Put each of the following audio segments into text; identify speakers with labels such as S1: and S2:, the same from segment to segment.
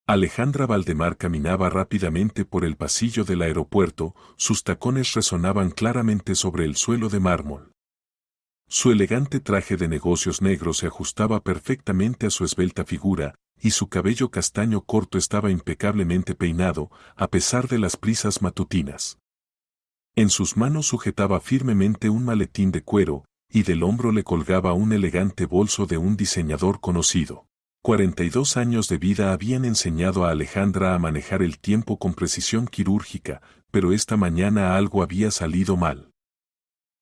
S1: Alejandra Valdemar caminaba rápidamente por el pasillo del aeropuerto, sus tacones resonaban claramente sobre el suelo de mármol. Su elegante traje de negocios negro se ajustaba perfectamente a su esbelta figura, y su cabello castaño corto estaba impecablemente peinado, a pesar de las prisas matutinas. En sus manos sujetaba firmemente un maletín de cuero, y del hombro le colgaba un elegante bolso de un diseñador conocido. 42 años de vida habían enseñado a Alejandra a manejar el tiempo con precisión quirúrgica, pero esta mañana algo había salido mal.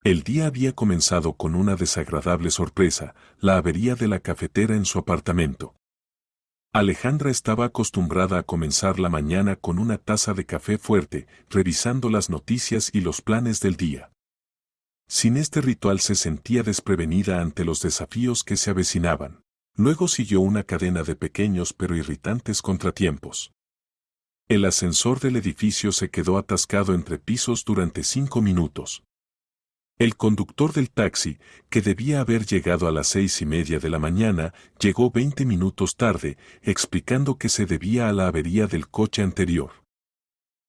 S1: El día había comenzado con una desagradable sorpresa, la avería de la cafetera en su apartamento. Alejandra estaba acostumbrada a comenzar la mañana con una taza de café fuerte, revisando las noticias y los planes del día. Sin este ritual se sentía desprevenida ante los desafíos que se avecinaban. Luego siguió una cadena de pequeños pero irritantes contratiempos. El ascensor del edificio se quedó atascado entre pisos durante 5 minutos. El conductor del taxi, que debía haber llegado a las 6:30 de la mañana, llegó 20 minutos tarde, explicando que se debía a la avería del coche anterior.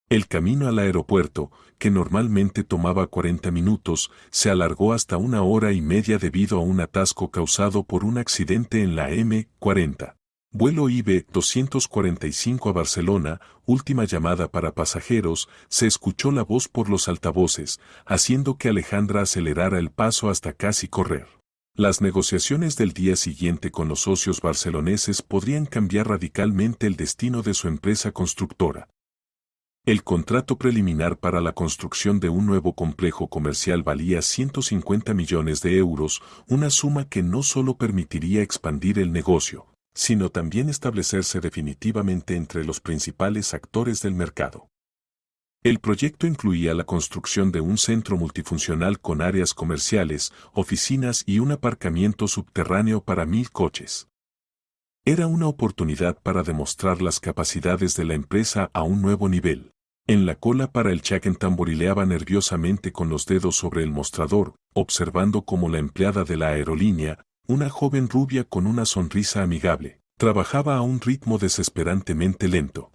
S1: El camino al aeropuerto, que normalmente tomaba 40 minutos, se alargó hasta 1 hora y media debido a un atasco causado por un accidente en la M40. Vuelo IB-245 a Barcelona, última llamada para pasajeros, se escuchó la voz por los altavoces, haciendo que Alejandra acelerara el paso hasta casi correr. Las negociaciones del día siguiente con los socios barceloneses podrían cambiar radicalmente el destino de su empresa constructora. El contrato preliminar para la construcción de un nuevo complejo comercial valía 150 millones de euros, una suma que no solo permitiría expandir el negocio, sino también establecerse definitivamente entre los principales actores del mercado. El proyecto incluía la construcción de un centro multifuncional con áreas comerciales, oficinas y un aparcamiento subterráneo para 1.000 coches. Era una oportunidad para demostrar las capacidades de la empresa a un nuevo nivel. En la cola para el check-in tamborileaba nerviosamente con los dedos sobre el mostrador, observando cómo la empleada de la aerolínea, una joven rubia con una sonrisa amigable, trabajaba a un ritmo desesperantemente lento.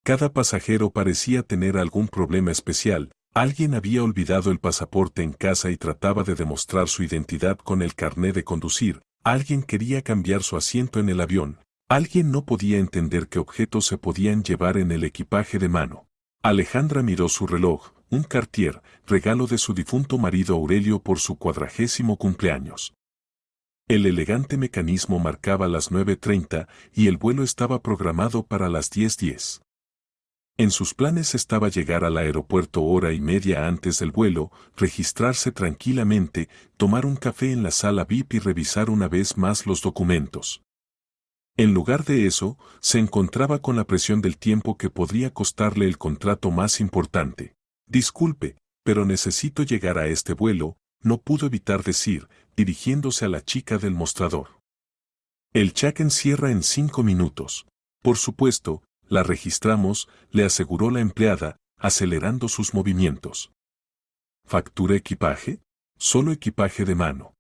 S1: Cada pasajero parecía tener algún problema especial, alguien había olvidado el pasaporte en casa y trataba de demostrar su identidad con el carné de conducir, alguien quería cambiar su asiento en el avión, alguien no podía entender qué objetos se podían llevar en el equipaje de mano. Alejandra miró su reloj, un Cartier, regalo de su difunto marido Aurelio por su 40º cumpleaños. El elegante mecanismo marcaba las 9:30 y el vuelo estaba programado para las 10:10. En sus planes estaba llegar al aeropuerto hora y media antes del vuelo, registrarse tranquilamente, tomar un café en la sala VIP y revisar una vez más los documentos. En lugar de eso, se encontraba con la presión del tiempo que podría costarle el contrato más importante. Disculpe, pero necesito llegar a este vuelo, no pudo evitar decir, dirigiéndose a la chica del mostrador. El check-in cierra en 5 minutos. Por supuesto, la registramos, le aseguró la empleada, acelerando sus movimientos. ¿Factura equipaje? Solo equipaje de mano.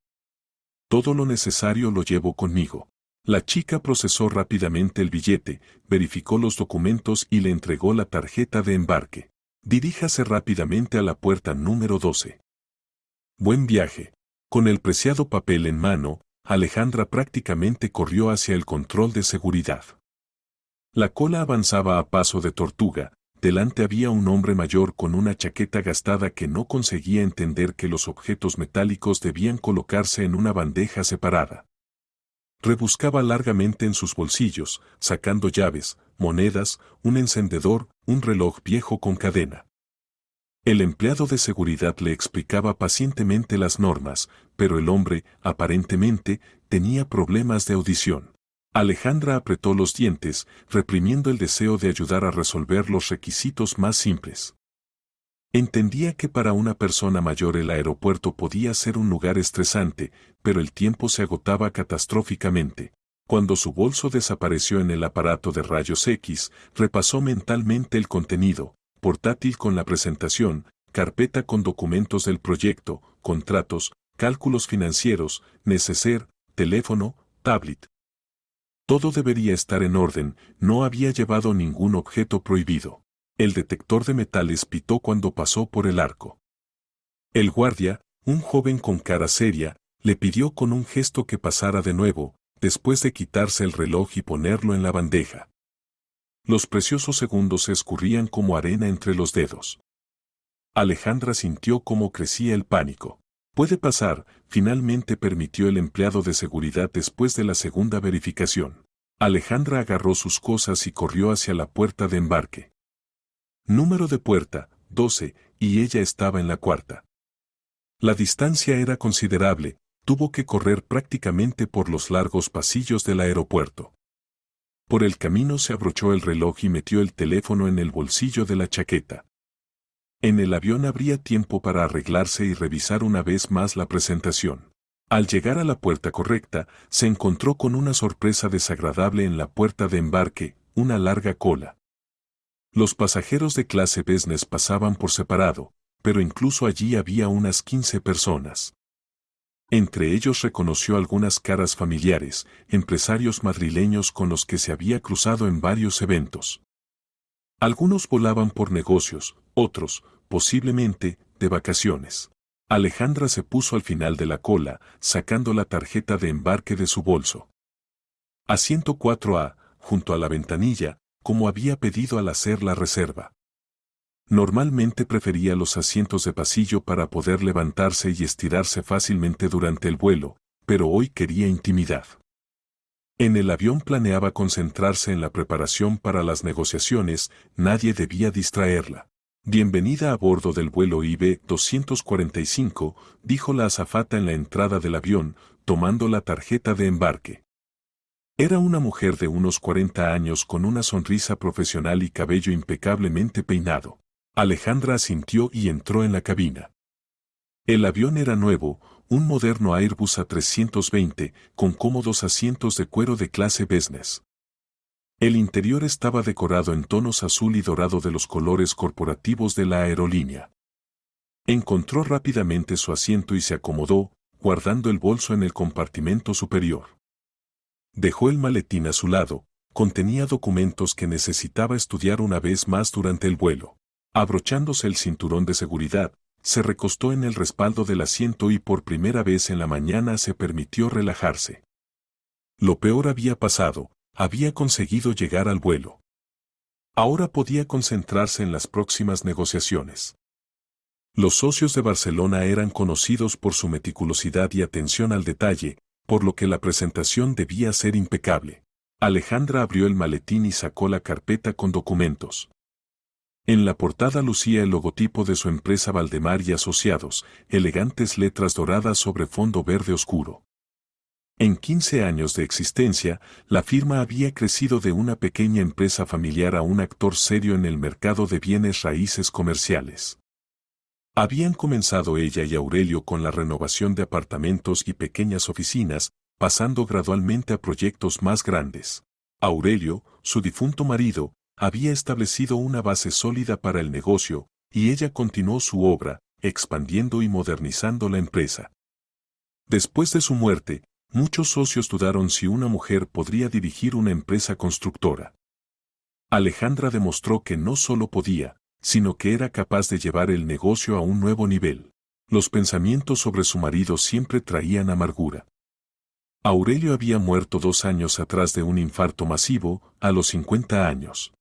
S1: Todo lo necesario lo llevo conmigo. La chica procesó rápidamente el billete, verificó los documentos y le entregó la tarjeta de embarque. Diríjase rápidamente a la puerta número 12. Buen viaje. Con el preciado papel en mano, Alejandra prácticamente corrió hacia el control de seguridad. La cola avanzaba a paso de tortuga, delante había un hombre mayor con una chaqueta gastada que no conseguía entender que los objetos metálicos debían colocarse en una bandeja separada. Rebuscaba largamente en sus bolsillos, sacando llaves, monedas, un encendedor, un reloj viejo con cadena. El empleado de seguridad le explicaba pacientemente las normas, pero el hombre, aparentemente, tenía problemas de audición. Alejandra apretó los dientes, reprimiendo el deseo de ayudar a resolver los requisitos más simples. Entendía que para una persona mayor el aeropuerto podía ser un lugar estresante, pero el tiempo se agotaba catastróficamente. Cuando su bolso desapareció en el aparato de rayos X, repasó mentalmente el contenido, portátil con la presentación, carpeta con documentos del proyecto, contratos, cálculos financieros, neceser, teléfono, tablet. Todo debería estar en orden, no había llevado ningún objeto prohibido. El detector de metales pitó cuando pasó por el arco. El guardia, un joven con cara seria, le pidió con un gesto que pasara de nuevo, después de quitarse el reloj y ponerlo en la bandeja. Los preciosos segundos se escurrían como arena entre los dedos. Alejandra sintió cómo crecía el pánico. «Puede pasar», finalmente permitió el empleado de seguridad después de la segunda verificación. Alejandra agarró sus cosas y corrió hacia la puerta de embarque. Número de puerta, 12, y ella estaba en la cuarta. La distancia era considerable, tuvo que correr prácticamente por los largos pasillos del aeropuerto. Por el camino se abrochó el reloj y metió el teléfono en el bolsillo de la chaqueta. En el avión habría tiempo para arreglarse y revisar una vez más la presentación. Al llegar a la puerta correcta, se encontró con una sorpresa desagradable en la puerta de embarque, una larga cola. Los pasajeros de clase business pasaban por separado, pero incluso allí había unas 15 personas. Entre ellos reconoció algunas caras familiares, empresarios madrileños con los que se había cruzado en varios eventos. Algunos volaban por negocios, otros, posiblemente, de vacaciones. Alejandra se puso al final de la cola, sacando la tarjeta de embarque de su bolso. Asiento 4A, junto a la ventanilla, como había pedido al hacer la reserva. Normalmente prefería los asientos de pasillo para poder levantarse y estirarse fácilmente durante el vuelo, pero hoy quería intimidad. En el avión planeaba concentrarse en la preparación para las negociaciones, nadie debía distraerla. «Bienvenida a bordo del vuelo IB-245», dijo la azafata en la entrada del avión, tomando la tarjeta de embarque. Era una mujer de unos 40 años con una sonrisa profesional y cabello impecablemente peinado. Alejandra asintió y entró en la cabina. El avión era nuevo, un moderno Airbus A320, con cómodos asientos de cuero de clase business. El interior estaba decorado en tonos azul y dorado de los colores corporativos de la aerolínea. Encontró rápidamente su asiento y se acomodó, guardando el bolso en el compartimento superior. Dejó el maletín a su lado, contenía documentos que necesitaba estudiar una vez más durante el vuelo. Abrochándose el cinturón de seguridad, se recostó en el respaldo del asiento y por primera vez en la mañana se permitió relajarse. Lo peor había pasado, había conseguido llegar al vuelo. Ahora podía concentrarse en las próximas negociaciones. Los socios de Barcelona eran conocidos por su meticulosidad y atención al detalle, por lo que la presentación debía ser impecable. Alejandra abrió el maletín y sacó la carpeta con documentos. En la portada lucía el logotipo de su empresa Valdemar y Asociados, elegantes letras doradas sobre fondo verde oscuro. En 15 años de existencia, la firma había crecido de una pequeña empresa familiar a un actor serio en el mercado de bienes raíces comerciales. Habían comenzado ella y Aurelio con la renovación de apartamentos y pequeñas oficinas, pasando gradualmente a proyectos más grandes. Aurelio, su difunto marido, había establecido una base sólida para el negocio, y ella continuó su obra, expandiendo y modernizando la empresa. Después de su muerte, muchos socios dudaron si una mujer podría dirigir una empresa constructora. Alejandra demostró que no solo podía, sino que era capaz de llevar el negocio a un nuevo nivel. Los pensamientos sobre su marido siempre traían amargura. Aurelio había muerto 2 años atrás de un infarto masivo, a los 50 años.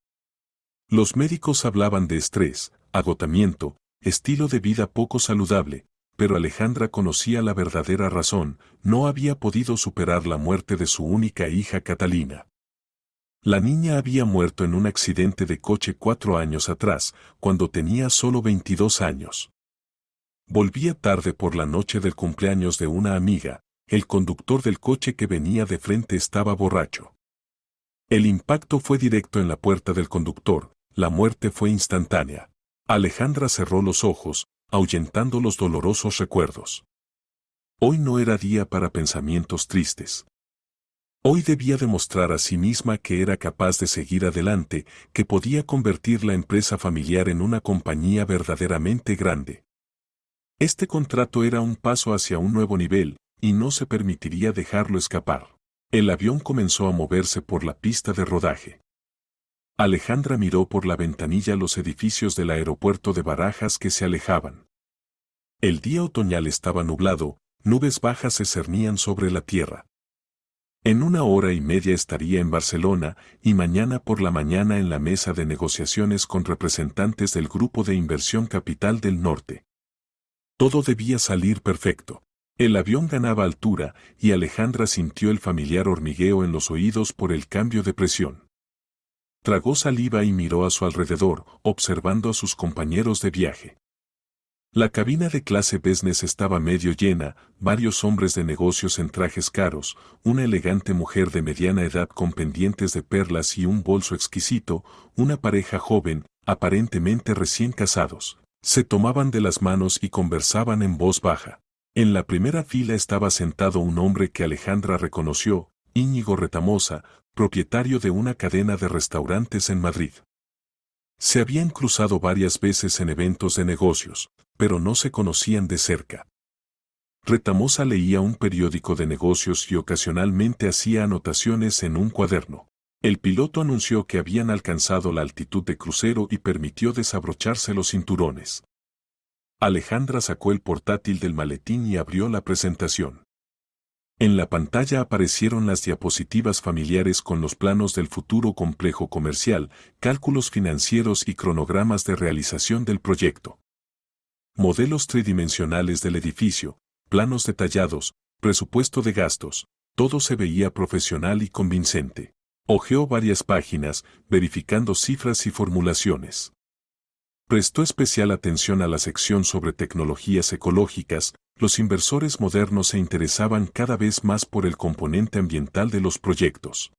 S1: Los médicos hablaban de estrés, agotamiento, estilo de vida poco saludable, pero Alejandra conocía la verdadera razón, no había podido superar la muerte de su única hija Catalina. La niña había muerto en un accidente de coche 4 años atrás, cuando tenía solo 22 años. Volvía tarde por la noche del cumpleaños de una amiga, el conductor del coche que venía de frente estaba borracho. El impacto fue directo en la puerta del conductor, la muerte fue instantánea. Alejandra cerró los ojos, ahuyentando los dolorosos recuerdos. Hoy no era día para pensamientos tristes. Hoy debía demostrar a sí misma que era capaz de seguir adelante, que podía convertir la empresa familiar en una compañía verdaderamente grande. Este contrato era un paso hacia un nuevo nivel, y no se permitiría dejarlo escapar. El avión comenzó a moverse por la pista de rodaje. Alejandra miró por la ventanilla los edificios del aeropuerto de Barajas que se alejaban. El día otoñal estaba nublado, nubes bajas se cernían sobre la tierra. En 1 hora y media estaría en Barcelona y mañana por la mañana en la mesa de negociaciones con representantes del Grupo de Inversión Capital del Norte. Todo debía salir perfecto. El avión ganaba altura y Alejandra sintió el familiar hormigueo en los oídos por el cambio de presión. Tragó saliva y miró a su alrededor, observando a sus compañeros de viaje. La cabina de clase business estaba medio llena, varios hombres de negocios en trajes caros, una elegante mujer de mediana edad con pendientes de perlas y un bolso exquisito, una pareja joven, aparentemente recién casados. Se tomaban de las manos y conversaban en voz baja. En la primera fila estaba sentado un hombre que Alejandra reconoció, Íñigo Retamosa, propietario de una cadena de restaurantes en Madrid. Se habían cruzado varias veces en eventos de negocios, pero no se conocían de cerca. Retamosa leía un periódico de negocios y ocasionalmente hacía anotaciones en un cuaderno. El piloto anunció que habían alcanzado la altitud de crucero y permitió desabrocharse los cinturones. Alejandra sacó el portátil del maletín y abrió la presentación. En la pantalla aparecieron las diapositivas familiares con los planos del futuro complejo comercial, cálculos financieros y cronogramas de realización del proyecto. Modelos tridimensionales del edificio, planos detallados, presupuesto de gastos, todo se veía profesional y convincente. Hojeó varias páginas, verificando cifras y formulaciones. Prestó especial atención a la sección sobre tecnologías ecológicas. Los inversores modernos se interesaban cada vez más por el componente ambiental de los proyectos.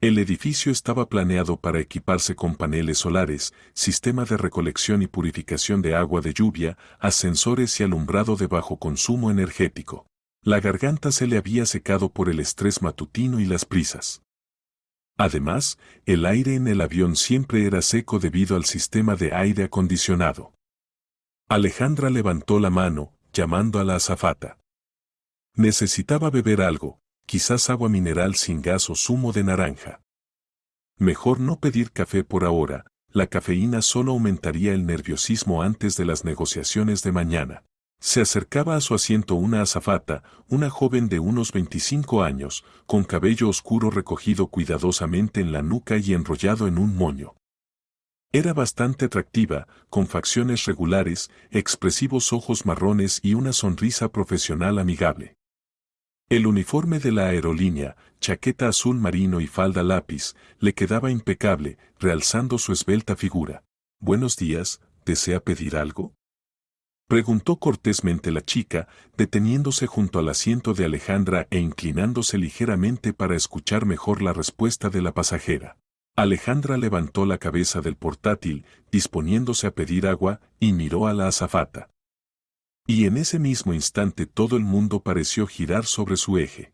S1: El edificio estaba planeado para equiparse con paneles solares, sistema de recolección y purificación de agua de lluvia, ascensores y alumbrado de bajo consumo energético. La garganta se le había secado por el estrés matutino y las prisas. Además, el aire en el avión siempre era seco debido al sistema de aire acondicionado. Alejandra levantó la mano, llamando a la azafata. Necesitaba beber algo, quizás agua mineral sin gas o zumo de naranja. Mejor no pedir café por ahora, la cafeína solo aumentaría el nerviosismo antes de las negociaciones de mañana. Se acercaba a su asiento una azafata, una joven de unos 25 años, con cabello oscuro recogido cuidadosamente en la nuca y enrollado en un moño. Era bastante atractiva, con facciones regulares, expresivos ojos marrones y una sonrisa profesional amigable. El uniforme de la aerolínea, chaqueta azul marino y falda lápiz, le quedaba impecable, realzando su esbelta figura. «Buenos días, ¿desea pedir algo?», preguntó cortésmente la chica, deteniéndose junto al asiento de Alejandra e inclinándose ligeramente para escuchar mejor la respuesta de la pasajera. Alejandra levantó la cabeza del portátil, disponiéndose a pedir agua, y miró a la azafata. Y en ese mismo instante todo el mundo pareció girar sobre su eje.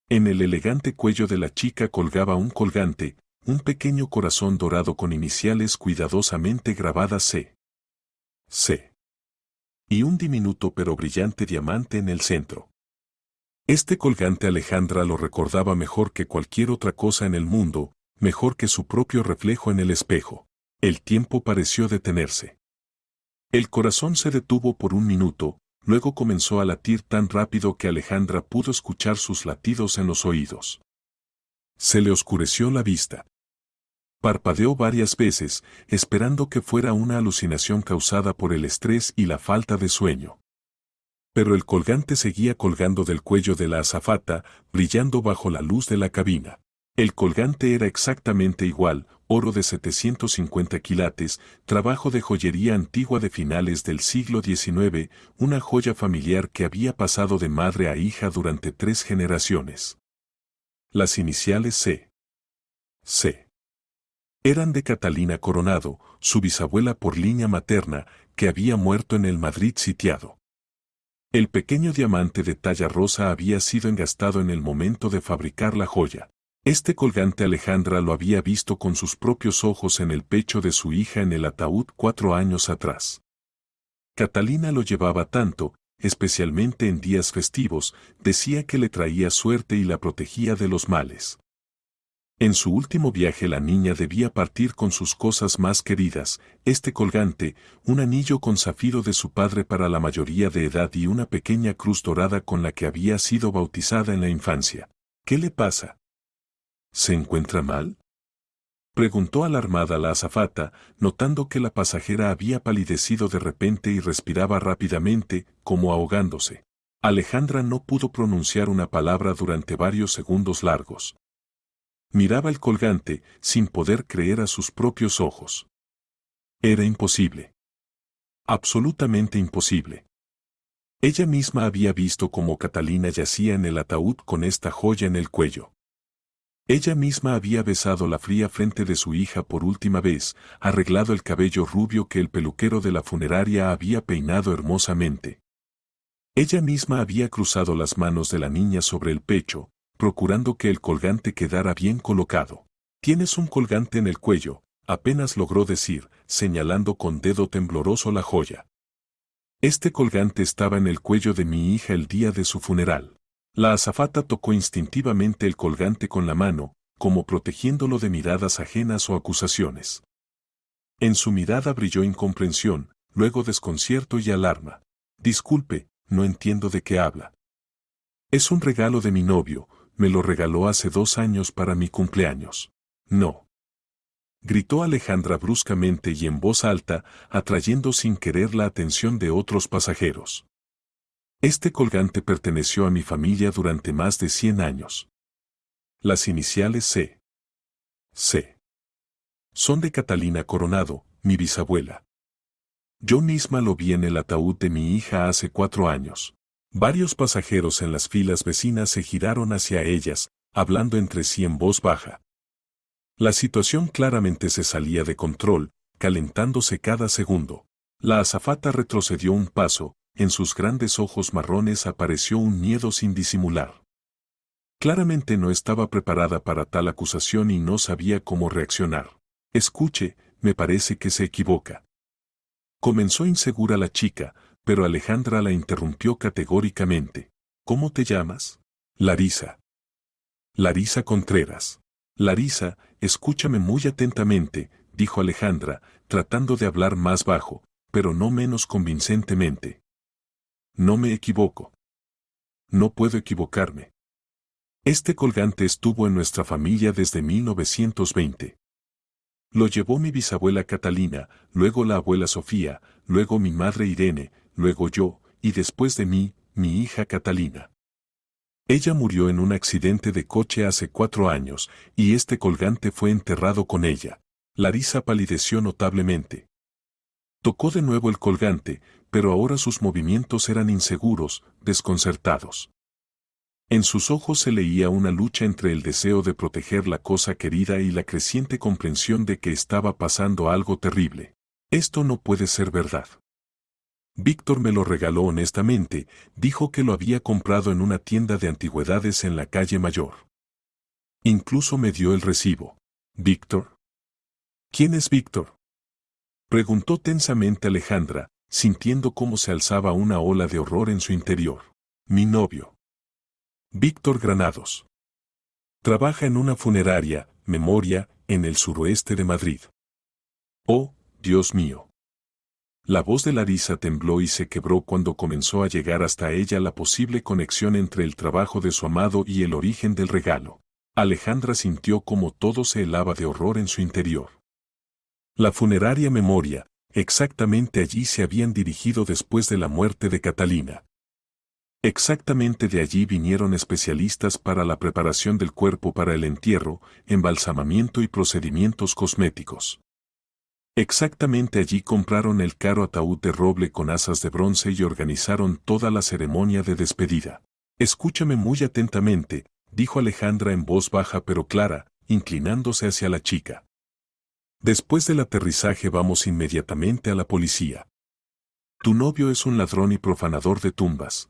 S1: En el elegante cuello de la chica colgaba un colgante, un pequeño corazón dorado con iniciales cuidadosamente grabadas C. Y un diminuto pero brillante diamante en el centro. Este colgante Alejandra lo recordaba mejor que cualquier otra cosa en el mundo, mejor que su propio reflejo en el espejo. El tiempo pareció detenerse. El corazón se detuvo por un minuto, luego comenzó a latir tan rápido que Alejandra pudo escuchar sus latidos en los oídos. Se le oscureció la vista. Parpadeó varias veces, esperando que fuera una alucinación causada por el estrés y la falta de sueño. Pero el colgante seguía colgando del cuello de la azafata, brillando bajo la luz de la cabina. El colgante era exactamente igual, oro de 750 quilates, trabajo de joyería antigua de finales del siglo XIX, una joya familiar que había pasado de madre a hija durante 3 generaciones. Las iniciales C. Eran de Catalina Coronado, su bisabuela por línea materna, que había muerto en el Madrid sitiado. El pequeño diamante de talla rosa había sido engastado en el momento de fabricar la joya. Este colgante Alejandra lo había visto con sus propios ojos en el pecho de su hija en el ataúd 4 años atrás. Catalina lo llevaba tanto, especialmente en días festivos, decía que le traía suerte y la protegía de los males. En su último viaje la niña debía partir con sus cosas más queridas, este colgante, un anillo con zafiro de su padre para la mayoría de edad y una pequeña cruz dorada con la que había sido bautizada en la infancia. ¿Qué le pasa? ¿Se encuentra mal?, preguntó alarmada la azafata, notando que la pasajera había palidecido de repente y respiraba rápidamente, como ahogándose. Alejandra no pudo pronunciar una palabra durante varios segundos largos. Miraba el colgante, sin poder creer a sus propios ojos. Era imposible. Absolutamente imposible. Ella misma había visto cómo Catalina yacía en el ataúd con esta joya en el cuello. Ella misma había besado la fría frente de su hija por última vez, arreglado el cabello rubio que el peluquero de la funeraria había peinado hermosamente. Ella misma había cruzado las manos de la niña sobre el pecho, procurando que el colgante quedara bien colocado. «Tienes un colgante en el cuello», apenas logró decir, señalando con dedo tembloroso la joya. «Este colgante estaba en el cuello de mi hija el día de su funeral». La azafata tocó instintivamente el colgante con la mano, como protegiéndolo de miradas ajenas o acusaciones. En su mirada brilló incomprensión, luego desconcierto y alarma. «Disculpe, no entiendo de qué habla». «Es un regalo de mi novio, me lo regaló hace 2 años para mi cumpleaños». «No», gritó Alejandra bruscamente y en voz alta, atrayendo sin querer la atención de otros pasajeros. «Este colgante perteneció a mi familia durante más de 100 años. Las iniciales C. C. Son de Catalina Coronado, mi bisabuela. Yo misma lo vi en el ataúd de mi hija hace 4 años». Varios pasajeros en las filas vecinas se giraron hacia ellas, hablando entre sí en voz baja. La situación claramente se salía de control, calentándose cada segundo. La azafata retrocedió un paso, en sus grandes ojos marrones apareció un miedo sin disimular. Claramente no estaba preparada para tal acusación y no sabía cómo reaccionar. «Escuche, me parece que se equivoca». Comenzó insegura la chica, pero Alejandra la interrumpió categóricamente. «¿Cómo te llamas?» «Larisa». «Larisa Contreras». «Larisa, escúchame muy atentamente», dijo Alejandra, tratando de hablar más bajo, pero no menos convincentemente. «No me equivoco. No puedo equivocarme. Este colgante estuvo en nuestra familia desde 1920. Lo llevó mi bisabuela Catalina, luego la abuela Sofía, luego mi madre Irene, luego yo, y después de mí, mi hija Catalina. Ella murió en un accidente de coche hace 4 años, y este colgante fue enterrado con ella». Larisa palideció notablemente. Tocó de nuevo el colgante, pero ahora sus movimientos eran inseguros, desconcertados. En sus ojos se leía una lucha entre el deseo de proteger la cosa querida y la creciente comprensión de que estaba pasando algo terrible. «Esto no puede ser verdad. Víctor me lo regaló honestamente», dijo que lo había comprado en una tienda de antigüedades en la calle Mayor. «Incluso me dio el recibo». «¿Víctor? ¿Quién es Víctor?», preguntó tensamente Alejandra, sintiendo cómo se alzaba una ola de horror en su interior. «Mi novio. Víctor Granados. Trabaja en una funeraria, Memoria, en el suroeste de Madrid». «Oh, Dios mío». La voz de Larisa tembló y se quebró cuando comenzó a llegar hasta ella la posible conexión entre el trabajo de su amado y el origen del regalo. Alejandra sintió como todo se helaba de horror en su interior. La funeraria Memoria, exactamente allí se habían dirigido después de la muerte de Catalina. Exactamente de allí vinieron especialistas para la preparación del cuerpo para el entierro, embalsamamiento y procedimientos cosméticos. Exactamente allí compraron el caro ataúd de roble con asas de bronce y organizaron toda la ceremonia de despedida. «Escúchame muy atentamente», dijo Alejandra en voz baja pero clara, inclinándose hacia la chica. «Después del aterrizaje vamos inmediatamente a la policía. Tu novio es un ladrón y profanador de tumbas.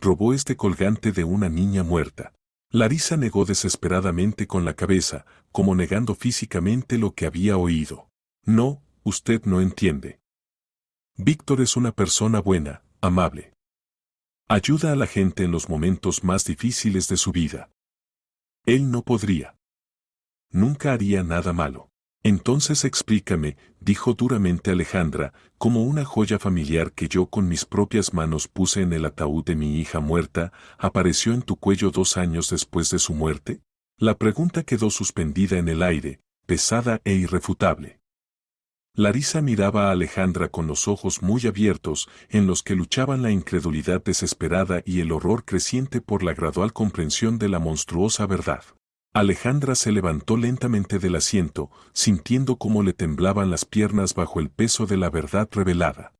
S1: Robó este colgante de una niña muerta». Larisa negó desesperadamente con la cabeza, como negando físicamente lo que había oído. «No, usted no entiende. Víctor es una persona buena, amable. Ayuda a la gente en los momentos más difíciles de su vida. Él no podría. Nunca haría nada malo. Entonces explícame, dijo duramente Alejandra, cómo una joya familiar que yo con mis propias manos puse en el ataúd de mi hija muerta, apareció en tu cuello 2 años después de su muerte. La pregunta quedó suspendida en el aire, pesada e irrefutable. Larisa miraba a Alejandra con los ojos muy abiertos, en los que luchaban la incredulidad desesperada y el horror creciente por la gradual comprensión de la monstruosa verdad. Alejandra se levantó lentamente del asiento, sintiendo cómo le temblaban las piernas bajo el peso de la verdad revelada.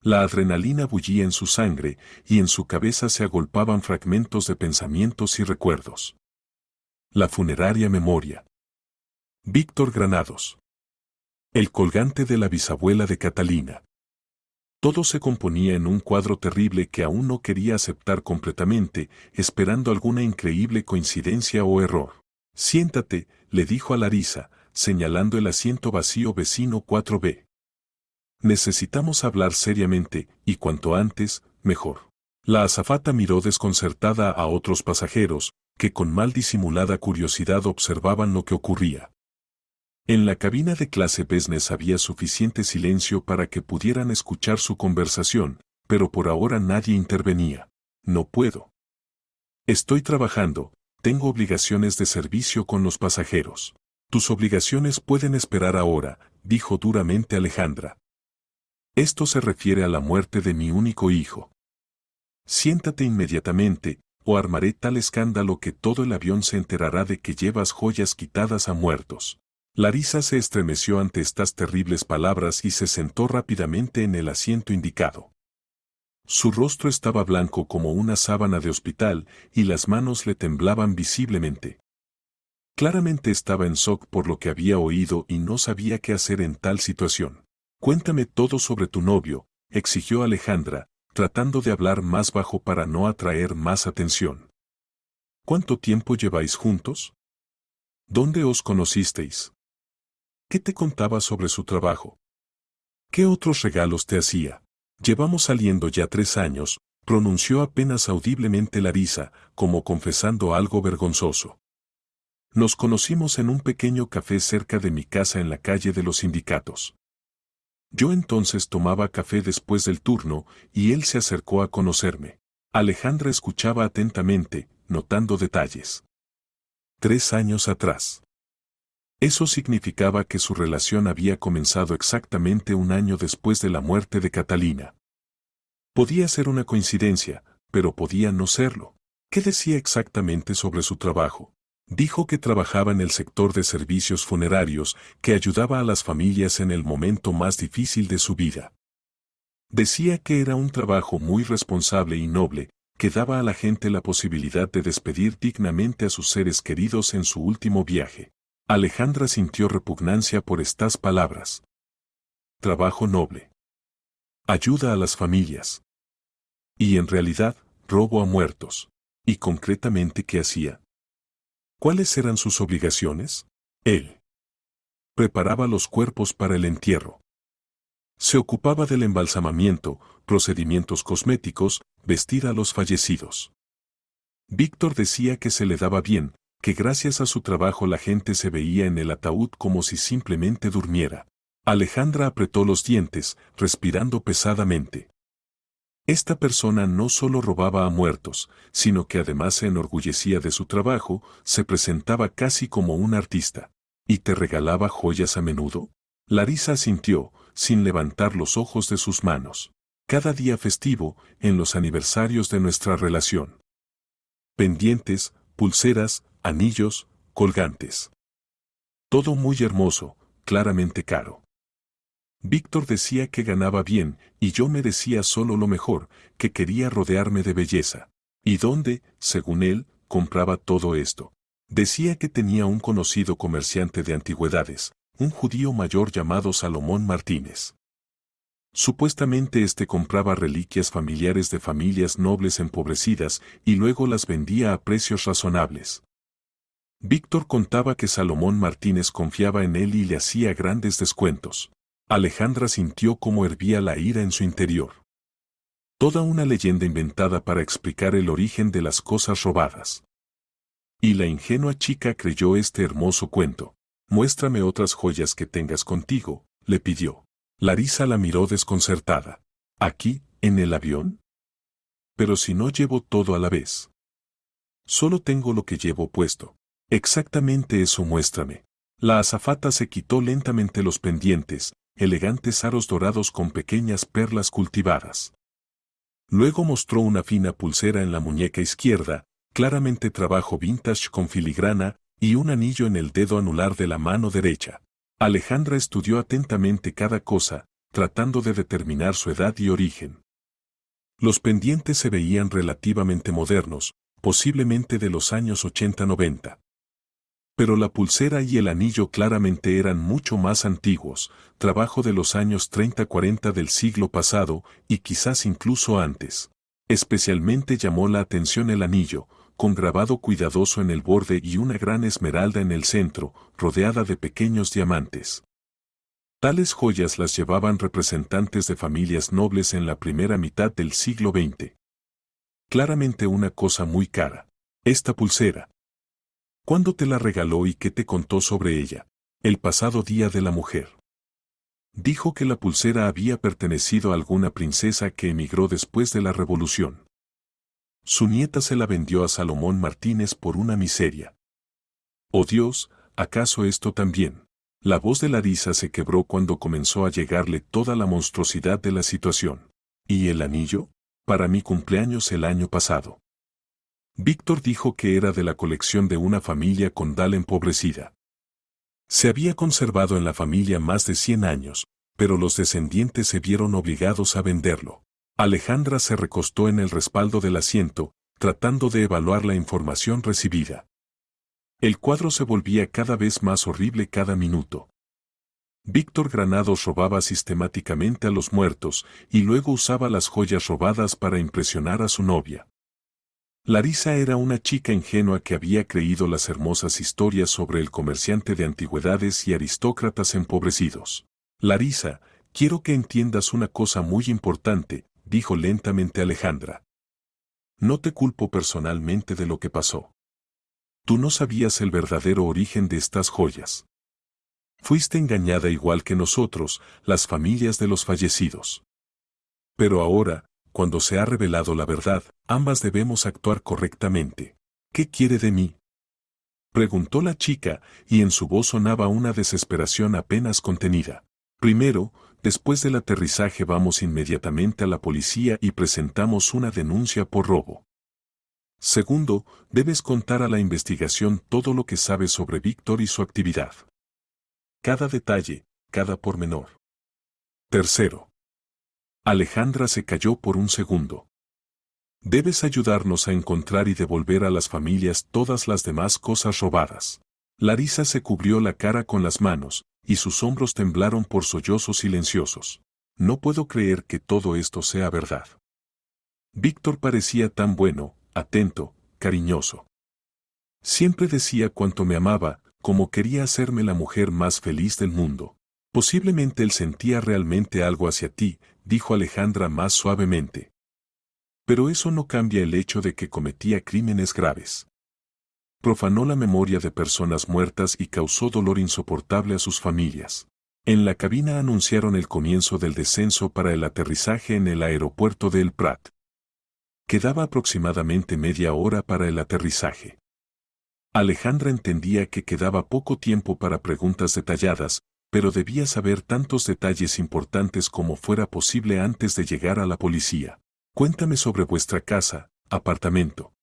S1: La adrenalina bullía en su sangre, y en su cabeza se agolpaban fragmentos de pensamientos y recuerdos. La funeraria memoria. Víctor Granados. El colgante de la bisabuela de Catalina. Todo se componía en un cuadro terrible que aún no quería aceptar completamente, esperando alguna increíble coincidencia o error. Siéntate, le dijo a Larisa, señalando el asiento vacío vecino 4B. Necesitamos hablar seriamente, y cuanto antes, mejor. La azafata miró desconcertada a otros pasajeros, que con mal disimulada curiosidad observaban lo que ocurría. En la cabina de clase business había suficiente silencio para que pudieran escuchar su conversación, pero por ahora nadie intervenía. No puedo. Estoy trabajando, tengo obligaciones de servicio con los pasajeros. Tus obligaciones pueden esperar ahora, dijo duramente Alejandra. Esto se refiere a la muerte de mi único hijo. Siéntate inmediatamente, o armaré tal escándalo que todo el avión se enterará de que llevas joyas quitadas a muertos. Larisa se estremeció ante estas terribles palabras y se sentó rápidamente en el asiento indicado. Su rostro estaba blanco como una sábana de hospital y las manos le temblaban visiblemente. Claramente estaba en shock por lo que había oído y no sabía qué hacer en tal situación. Cuéntame todo sobre tu novio, exigió Alejandra, tratando de hablar más bajo para no atraer más atención. ¿Cuánto tiempo lleváis juntos? ¿Dónde os conocisteis? ¿Qué te contaba sobre su trabajo? ¿Qué otros regalos te hacía? Llevamos saliendo ya 3 años, pronunció apenas audiblemente Larisa, como confesando algo vergonzoso. Nos conocimos en un pequeño café cerca de mi casa en la calle de los Sindicatos. Yo entonces tomaba café después del turno, y él se acercó a conocerme. Alejandra escuchaba atentamente, notando detalles. 3 años atrás. Eso significaba que su relación había comenzado exactamente 1 año después de la muerte de Catalina. Podía ser una coincidencia, pero podía no serlo. ¿Qué decía exactamente sobre su trabajo? Dijo que trabajaba en el sector de servicios funerarios, que ayudaba a las familias en el momento más difícil de su vida. Decía que era un trabajo muy responsable y noble, que daba a la gente la posibilidad de despedir dignamente a sus seres queridos en su último viaje. Alejandra sintió repugnancia por estas palabras. Trabajo noble. Ayuda a las familias. Y en realidad, robo a muertos. ¿Y concretamente qué hacía? ¿Cuáles eran sus obligaciones? Él preparaba los cuerpos para el entierro. Se ocupaba del embalsamamiento, procedimientos cosméticos, vestir a los fallecidos. Víctor decía que se le daba bien, que gracias a su trabajo la gente se veía en el ataúd como si simplemente durmiera. Alejandra apretó los dientes, respirando pesadamente. Esta persona no solo robaba a muertos, sino que además se enorgullecía de su trabajo, se presentaba casi como un artista. ¿Y te regalaba joyas a menudo? Larisa asintió, sin levantar los ojos de sus manos. Cada día festivo, en los aniversarios de nuestra relación. Pendientes, pulseras, anillos, colgantes. Todo muy hermoso, claramente caro. Víctor decía que ganaba bien, y yo merecía solo lo mejor, que quería rodearme de belleza. ¿Y dónde, según él, compraba todo esto? Decía que tenía un conocido comerciante de antigüedades, un judío mayor llamado Salomón Martínez. Supuestamente este compraba reliquias familiares de familias nobles empobrecidas y luego las vendía a precios razonables. Víctor contaba que Salomón Martínez confiaba en él y le hacía grandes descuentos. Alejandra sintió cómo hervía la ira en su interior. Toda una leyenda inventada para explicar el origen de las cosas robadas. Y la ingenua chica creyó este hermoso cuento. Muéstrame otras joyas que tengas contigo, le pidió. Larisa la miró desconcertada. ¿Aquí, en el avión? Pero si no llevo todo a la vez. Solo tengo lo que llevo puesto. Exactamente eso, muéstrame. La azafata se quitó lentamente los pendientes, elegantes aros dorados con pequeñas perlas cultivadas. Luego mostró una fina pulsera en la muñeca izquierda, claramente trabajo vintage con filigrana, y un anillo en el dedo anular de la mano derecha. Alejandra estudió atentamente cada cosa, tratando de determinar su edad y origen. Los pendientes se veían relativamente modernos, posiblemente de los años 80-90. Pero la pulsera y el anillo claramente eran mucho más antiguos, trabajo de los años 30-40 del siglo pasado y quizás incluso antes. Especialmente llamó la atención el anillo, con grabado cuidadoso en el borde y una gran esmeralda en el centro, rodeada de pequeños diamantes. Tales joyas las llevaban representantes de familias nobles en la primera mitad del siglo XX. Claramente una cosa muy cara. Esta pulsera. ¿Cuándo te la regaló y qué te contó sobre ella? El pasado Día de la Mujer. Dijo que la pulsera había pertenecido a alguna princesa que emigró después de la Revolución. Su nieta se la vendió a Salomón Martínez por una miseria. ¡Oh Dios! ¿Acaso esto también? La voz de Larisa se quebró cuando comenzó a llegarle toda la monstruosidad de la situación. ¿Y el anillo? Para mi cumpleaños el año pasado. Víctor dijo que era de la colección de una familia condal empobrecida. Se había conservado en la familia más de 100 años, pero los descendientes se vieron obligados a venderlo. Alejandra se recostó en el respaldo del asiento, tratando de evaluar la información recibida. El cuadro se volvía cada vez más horrible cada minuto. Víctor Granados robaba sistemáticamente a los muertos y luego usaba las joyas robadas para impresionar a su novia. Larisa era una chica ingenua que había creído las hermosas historias sobre el comerciante de antigüedades y aristócratas empobrecidos. Larisa, quiero que entiendas una cosa muy importante, dijo lentamente Alejandra. No te culpo personalmente de lo que pasó. Tú no sabías el verdadero origen de estas joyas. Fuiste engañada igual que nosotros, las familias de los fallecidos. Pero ahora, cuando se ha revelado la verdad, ambas debemos actuar correctamente. ¿Qué quiere de mí? Preguntó la chica, y en su voz sonaba una desesperación apenas contenida. Primero, después del aterrizaje vamos inmediatamente a la policía y presentamos una denuncia por robo. Segundo, debes contar a la investigación todo lo que sabes sobre Víctor y su actividad. Cada detalle, cada pormenor. Tercero. Alejandra se calló por un segundo. Debes ayudarnos a encontrar y devolver a las familias todas las demás cosas robadas. Larisa se cubrió la cara con las manos, y sus hombros temblaron por sollozos silenciosos. No puedo creer que todo esto sea verdad. Víctor parecía tan bueno, atento, cariñoso. Siempre decía cuánto me amaba, como quería hacerme la mujer más feliz del mundo. Posiblemente él sentía realmente algo hacia ti, dijo Alejandra más suavemente. Pero eso no cambia el hecho de que cometía crímenes graves. Profanó la memoria de personas muertas y causó dolor insoportable a sus familias. En la cabina anunciaron el comienzo del descenso para el aterrizaje en el aeropuerto de El Prat. Quedaba aproximadamente media hora para el aterrizaje. Alejandra entendía que quedaba poco tiempo para preguntas detalladas, pero debía saber tantos detalles importantes como fuera posible antes de llegar a la policía. Cuéntame sobre vuestra casa, apartamento.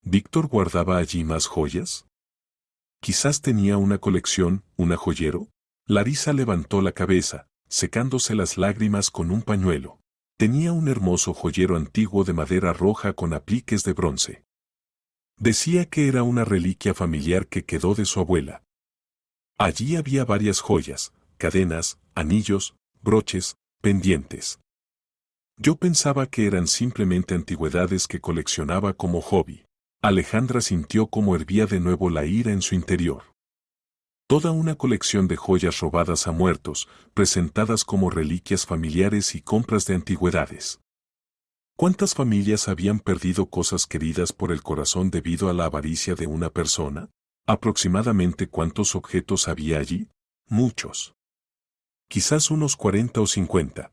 S1: ¿Víctor guardaba allí más joyas? Quizás tenía una colección, un joyero. Larisa levantó la cabeza, secándose las lágrimas con un pañuelo. Tenía un hermoso joyero antiguo de madera roja con apliques de bronce. Decía que era una reliquia familiar que quedó de su abuela. Allí había varias joyas, cadenas, anillos, broches, pendientes. Yo pensaba que eran simplemente antigüedades que coleccionaba como hobby. Alejandra sintió como hervía de nuevo la ira en su interior. Toda una colección de joyas robadas a muertos, presentadas como reliquias familiares y compras de antigüedades. ¿Cuántas familias habían perdido cosas queridas por el corazón debido a la avaricia de una persona? ¿Aproximadamente cuántos objetos había allí? Muchos. Quizás unos 40 o 50.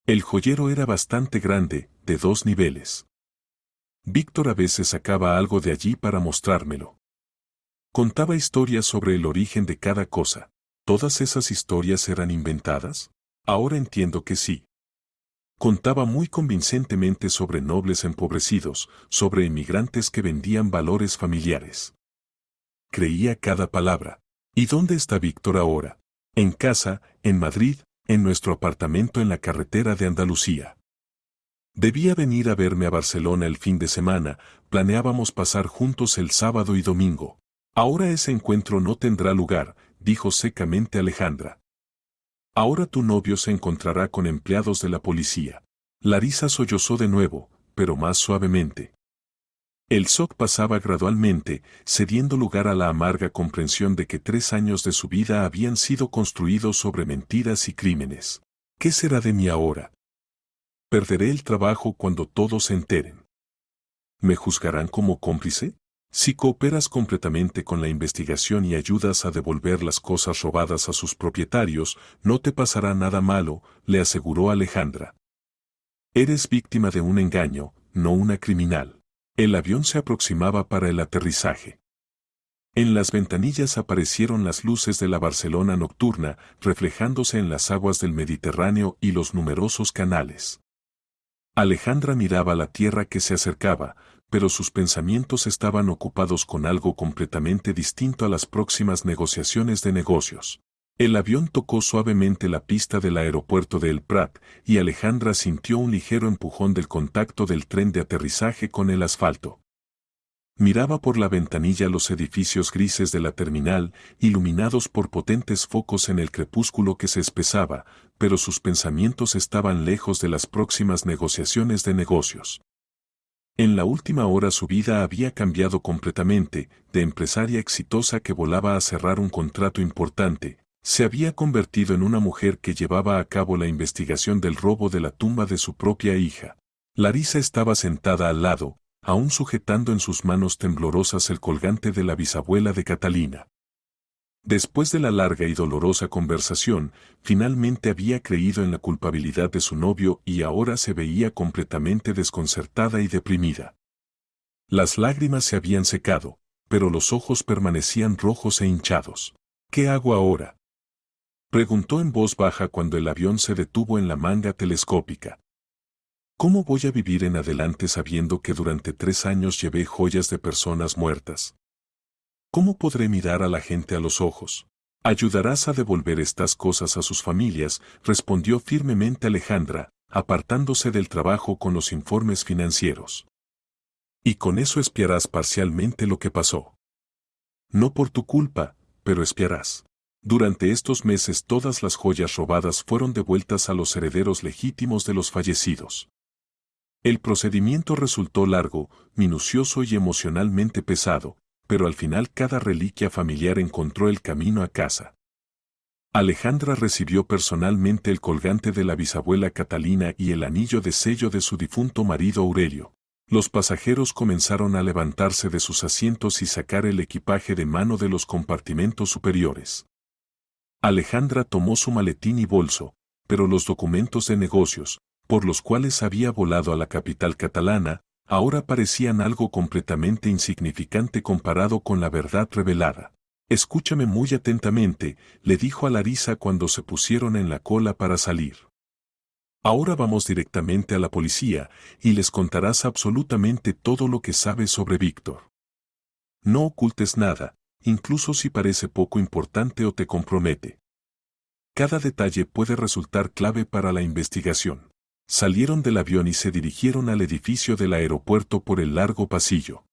S1: El joyero era bastante grande, de 2 niveles. Víctor a veces sacaba algo de allí para mostrármelo. Contaba historias sobre el origen de cada cosa. ¿Todas esas historias eran inventadas? Ahora entiendo que sí. Contaba muy convincentemente sobre nobles empobrecidos, sobre emigrantes que vendían valores familiares. Creía cada palabra. ¿Y dónde está Víctor ahora? En casa, en Madrid, en nuestro apartamento en la carretera de Andalucía. Debía venir a verme a Barcelona el fin de semana, planeábamos pasar juntos el sábado y domingo. Ahora ese encuentro no tendrá lugar, dijo secamente Alejandra. Ahora tu novio se encontrará con empleados de la policía. Larisa sollozó de nuevo, pero más suavemente. El shock pasaba gradualmente, cediendo lugar a la amarga comprensión de que 3 años de su vida habían sido construidos sobre mentiras y crímenes. ¿Qué será de mí ahora? Perderé el trabajo cuando todos se enteren. ¿Me juzgarán como cómplice? Si cooperas completamente con la investigación y ayudas a devolver las cosas robadas a sus propietarios, no te pasará nada malo, le aseguró Alejandra. Eres víctima de un engaño, no una criminal. El avión se aproximaba para el aterrizaje. En las ventanillas aparecieron las luces de la Barcelona nocturna, reflejándose en las aguas del Mediterráneo y los numerosos canales. Alejandra miraba la tierra que se acercaba, pero sus pensamientos estaban ocupados con algo completamente distinto a las próximas negociaciones de negocios. El avión tocó suavemente la pista del aeropuerto de El Prat, y Alejandra sintió un ligero empujón del contacto del tren de aterrizaje con el asfalto. Miraba por la ventanilla los edificios grises de la terminal, iluminados por potentes focos en el crepúsculo que se espesaba, pero sus pensamientos estaban lejos de las próximas negociaciones de negocios. En la última hora su vida había cambiado completamente, de empresaria exitosa que volaba a cerrar un contrato importante, se había convertido en una mujer que llevaba a cabo la investigación del robo de la tumba de su propia hija. Larisa estaba sentada al lado, aún sujetando en sus manos temblorosas el colgante de la bisabuela de Catalina. Después de la larga y dolorosa conversación, finalmente había creído en la culpabilidad de su novio y ahora se veía completamente desconcertada y deprimida. Las lágrimas se habían secado, pero los ojos permanecían rojos e hinchados. ¿Qué hago ahora?, preguntó en voz baja cuando el avión se detuvo en la manga telescópica. ¿Cómo voy a vivir en adelante sabiendo que durante 3 años llevé joyas de personas muertas? ¿Cómo podré mirar a la gente a los ojos? Ayudarás a devolver estas cosas a sus familias, respondió firmemente Alejandra, apartándose del trabajo con los informes financieros. Y con eso espiarás parcialmente lo que pasó. No por tu culpa, pero espiarás. Durante estos meses todas las joyas robadas fueron devueltas a los herederos legítimos de los fallecidos. El procedimiento resultó largo, minucioso y emocionalmente pesado, pero al final cada reliquia familiar encontró el camino a casa. Alejandra recibió personalmente el colgante de la bisabuela Catalina y el anillo de sello de su difunto marido Aurelio. Los pasajeros comenzaron a levantarse de sus asientos y sacar el equipaje de mano de los compartimentos superiores. Alejandra tomó su maletín y bolso, pero los documentos de negocios, por los cuales había volado a la capital catalana, ahora parecían algo completamente insignificante comparado con la verdad revelada. Escúchame muy atentamente, le dijo a Larisa cuando se pusieron en la cola para salir. Ahora vamos directamente a la policía, y les contarás absolutamente todo lo que sabes sobre Víctor. No ocultes nada, incluso si parece poco importante o te compromete. Cada detalle puede resultar clave para la investigación. Salieron del avión y se dirigieron al edificio del aeropuerto por el largo pasillo.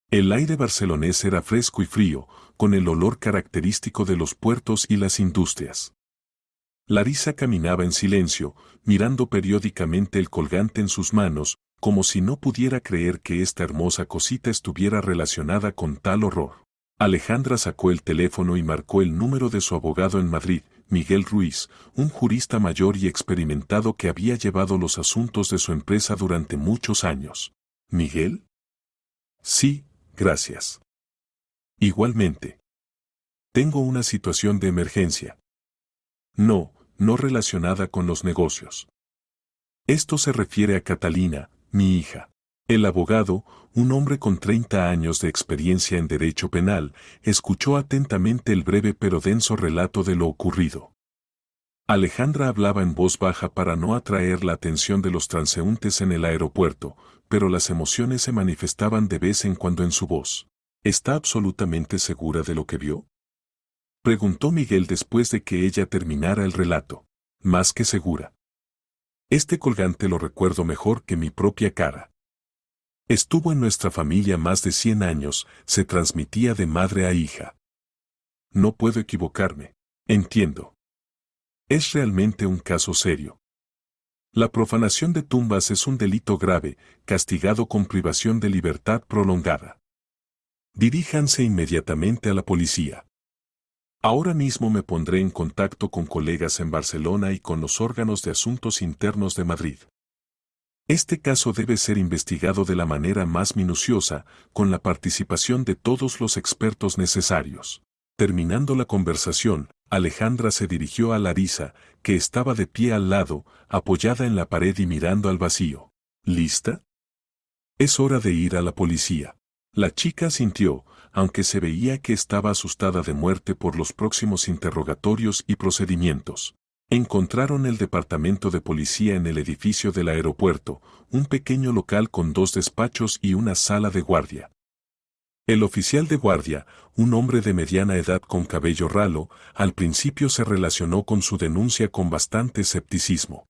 S1: El aire barcelonés era fresco y frío, con el olor característico de los puertos y las industrias. Larisa caminaba en silencio, mirando periódicamente el colgante en sus manos, como si no pudiera creer que esta hermosa cosita estuviera relacionada con tal horror. Alejandra sacó el teléfono y marcó el número de su abogado en Madrid, Miguel Ruiz, un jurista mayor y experimentado que había llevado los asuntos de su empresa durante muchos años. ¿Miguel? Sí, gracias. Igualmente. Tengo una situación de emergencia. No relacionada con los negocios. Esto se refiere a Catalina, mi hija. El abogado, un hombre con 30 años de experiencia en derecho penal, escuchó atentamente el breve pero denso relato de lo ocurrido. Alejandra hablaba en voz baja para no atraer la atención de los transeúntes en el aeropuerto, pero las emociones se manifestaban de vez en cuando en su voz. ¿Está absolutamente segura de lo que vio? Preguntó Miguel después de que ella terminara el relato. Más que segura. Este colgante lo recuerdo mejor que mi propia cara. Estuvo en nuestra familia más de 100 años, se transmitía de madre a hija. No puedo equivocarme. Entiendo. Es realmente un caso serio. La profanación de tumbas es un delito grave, castigado con privación de libertad prolongada. Diríjanse inmediatamente a la policía. Ahora mismo me pondré en contacto con colegas en Barcelona y con los órganos de asuntos internos de Madrid. Este caso debe ser investigado de la manera más minuciosa, con la participación de todos los expertos necesarios. Terminando la conversación, Alejandra se dirigió a Larisa, que estaba de pie al lado, apoyada en la pared y mirando al vacío. ¿Lista? Es hora de ir a la policía. La chica asintió, aunque se veía que estaba asustada de muerte por los próximos interrogatorios y procedimientos. Encontraron el departamento de policía en el edificio del aeropuerto, un pequeño local con 2 despachos y una sala de guardia. El oficial de guardia, un hombre de mediana edad con cabello ralo, al principio se relacionó con su denuncia con bastante escepticismo.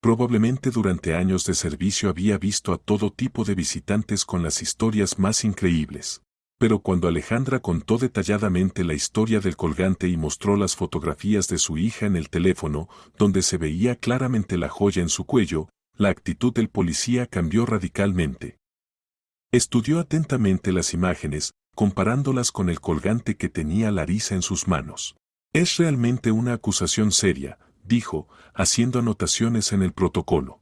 S1: Probablemente durante años de servicio había visto a todo tipo de visitantes con las historias más increíbles. Pero cuando Alejandra contó detalladamente la historia del colgante y mostró las fotografías de su hija en el teléfono, donde se veía claramente la joya en su cuello, la actitud del policía cambió radicalmente. Estudió atentamente las imágenes, comparándolas con el colgante que tenía Larisa en sus manos. Es realmente una acusación seria, dijo, haciendo anotaciones en el protocolo.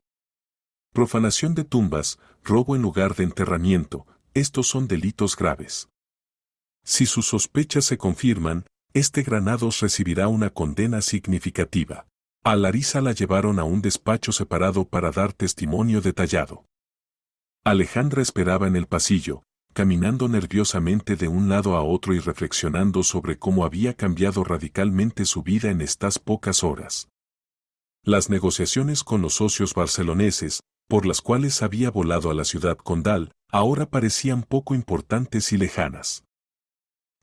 S1: Profanación de tumbas, robo en lugar de enterramiento, estos son delitos graves. Si sus sospechas se confirman, este Granados recibirá una condena significativa. A Larisa la llevaron a un despacho separado para dar testimonio detallado. Alejandra esperaba en el pasillo, caminando nerviosamente de un lado a otro y reflexionando sobre cómo había cambiado radicalmente su vida en estas pocas horas. Las negociaciones con los socios barceloneses, por las cuales había volado a la ciudad condal, ahora parecían poco importantes y lejanas.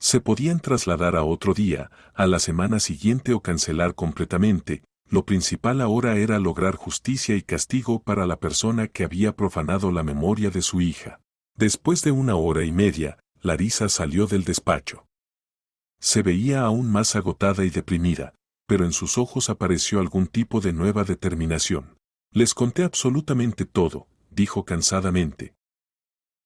S1: Se podían trasladar a otro día, a la semana siguiente o cancelar completamente. Lo principal ahora era lograr justicia y castigo para la persona que había profanado la memoria de su hija. Después de 1 hora y media, Larisa salió del despacho. Se veía aún más agotada y deprimida, pero en sus ojos apareció algún tipo de nueva determinación. Les conté absolutamente todo, dijo cansadamente.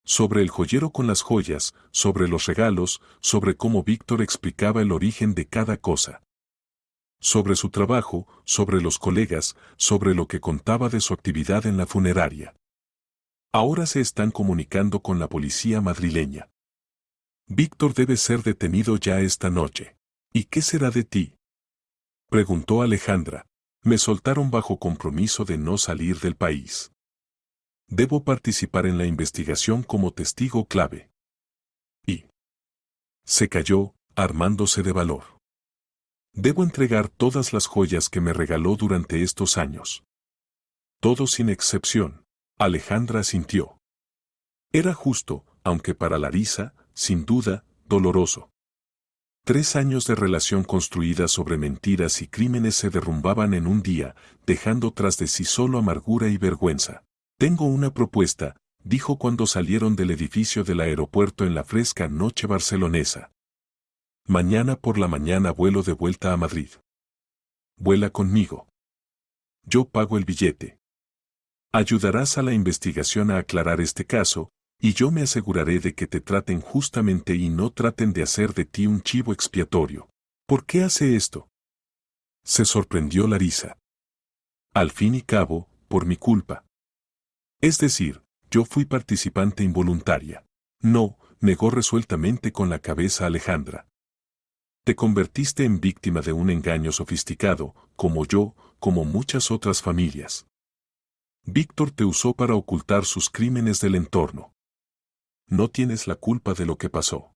S1: Sobre el joyero con las joyas, sobre los regalos, sobre cómo Víctor explicaba el origen de cada cosa. Sobre su trabajo, sobre los colegas, sobre lo que contaba de su actividad en la funeraria. Ahora se están comunicando con la policía madrileña. Víctor debe ser detenido ya esta noche. ¿Y qué será de ti? Preguntó Alejandra. Me soltaron bajo compromiso de no salir del país. Debo participar en la investigación como testigo clave. Y se calló, armándose de valor. Debo entregar todas las joyas que me regaló durante estos años. Todo sin excepción. Alejandra asintió. Era justo, aunque para Larisa, sin duda, doloroso. 3 años de relación construida sobre mentiras y crímenes se derrumbaban en un día, dejando tras de sí solo amargura y vergüenza. Tengo una propuesta, dijo cuando salieron del edificio del aeropuerto en la fresca noche barcelonesa. Mañana por la mañana vuelo de vuelta a Madrid. Vuela conmigo. Yo pago el billete. Ayudarás a la investigación a aclarar este caso, y yo me aseguraré de que te traten justamente y no traten de hacer de ti un chivo expiatorio. ¿Por qué hace esto? Se sorprendió Larisa. Al fin y cabo, por mi culpa. Es decir, yo fui participante involuntaria. No, negó resueltamente con la cabeza Alejandra. Te convertiste en víctima de un engaño sofisticado, como yo, como muchas otras familias. Víctor te usó para ocultar sus crímenes del entorno. No tienes la culpa de lo que pasó.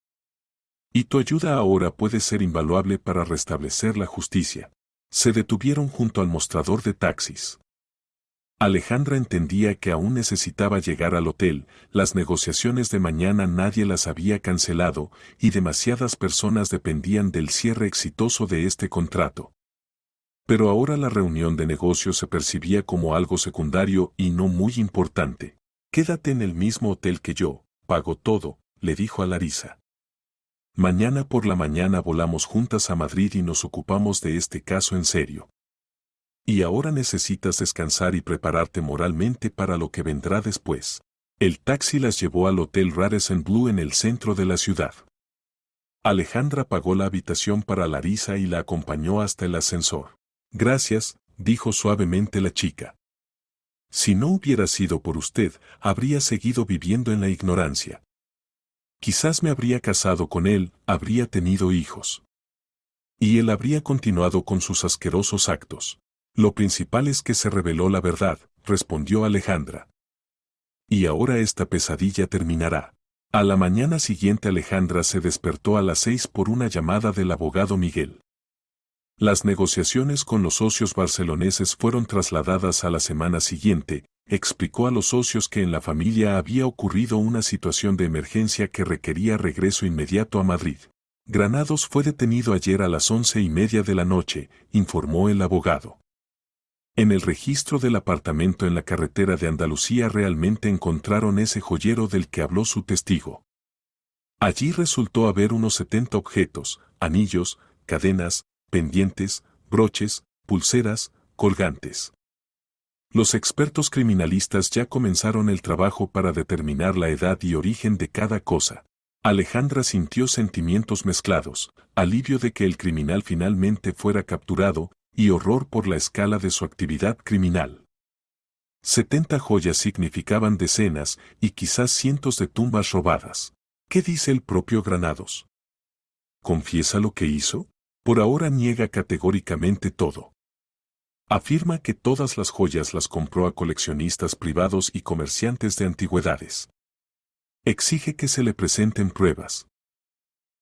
S1: Y tu ayuda ahora puede ser invaluable para restablecer la justicia. Se detuvieron junto al mostrador de taxis. Alejandra entendía que aún necesitaba llegar al hotel, las negociaciones de mañana nadie las había cancelado y demasiadas personas dependían del cierre exitoso de este contrato. Pero ahora la reunión de negocios se percibía como algo secundario y no muy importante. Quédate en el mismo hotel que yo, pago todo, le dijo a Larisa. Mañana por la mañana volamos juntas a Madrid y nos ocupamos de este caso en serio. Y ahora necesitas descansar y prepararte moralmente para lo que vendrá después. El taxi las llevó al Hotel Radisson Blu en el centro de la ciudad. Alejandra pagó la habitación para Larisa y la acompañó hasta el ascensor. Gracias, dijo suavemente la chica. Si no hubiera sido por usted, habría seguido viviendo en la ignorancia. Quizás me habría casado con él, habría tenido hijos. Y él habría continuado con sus asquerosos actos. Lo principal es que se reveló la verdad, respondió Alejandra. Y ahora esta pesadilla terminará. A la mañana siguiente Alejandra se despertó a las 6 por una llamada del abogado Miguel. Las negociaciones con los socios barceloneses fueron trasladadas a la semana siguiente, explicó a los socios que en la familia había ocurrido una situación de emergencia que requería regreso inmediato a Madrid. Granados fue detenido ayer a las 11:30 de la noche, informó el abogado. En el registro del apartamento en la carretera de Andalucía realmente encontraron ese joyero del que habló su testigo. Allí resultó haber unos 70 objetos, anillos, cadenas, pendientes, broches, pulseras, colgantes. Los expertos criminalistas ya comenzaron el trabajo para determinar la edad y origen de cada cosa. Alejandra sintió sentimientos mezclados, alivio de que el criminal finalmente fuera capturado, y horror por la escala de su actividad criminal. 70 joyas significaban decenas y quizás cientos de tumbas robadas. ¿Qué dice el propio Granados? ¿Confiesa lo que hizo? Por ahora niega categóricamente todo. Afirma que todas las joyas las compró a coleccionistas privados y comerciantes de antigüedades. Exige que se le presenten pruebas.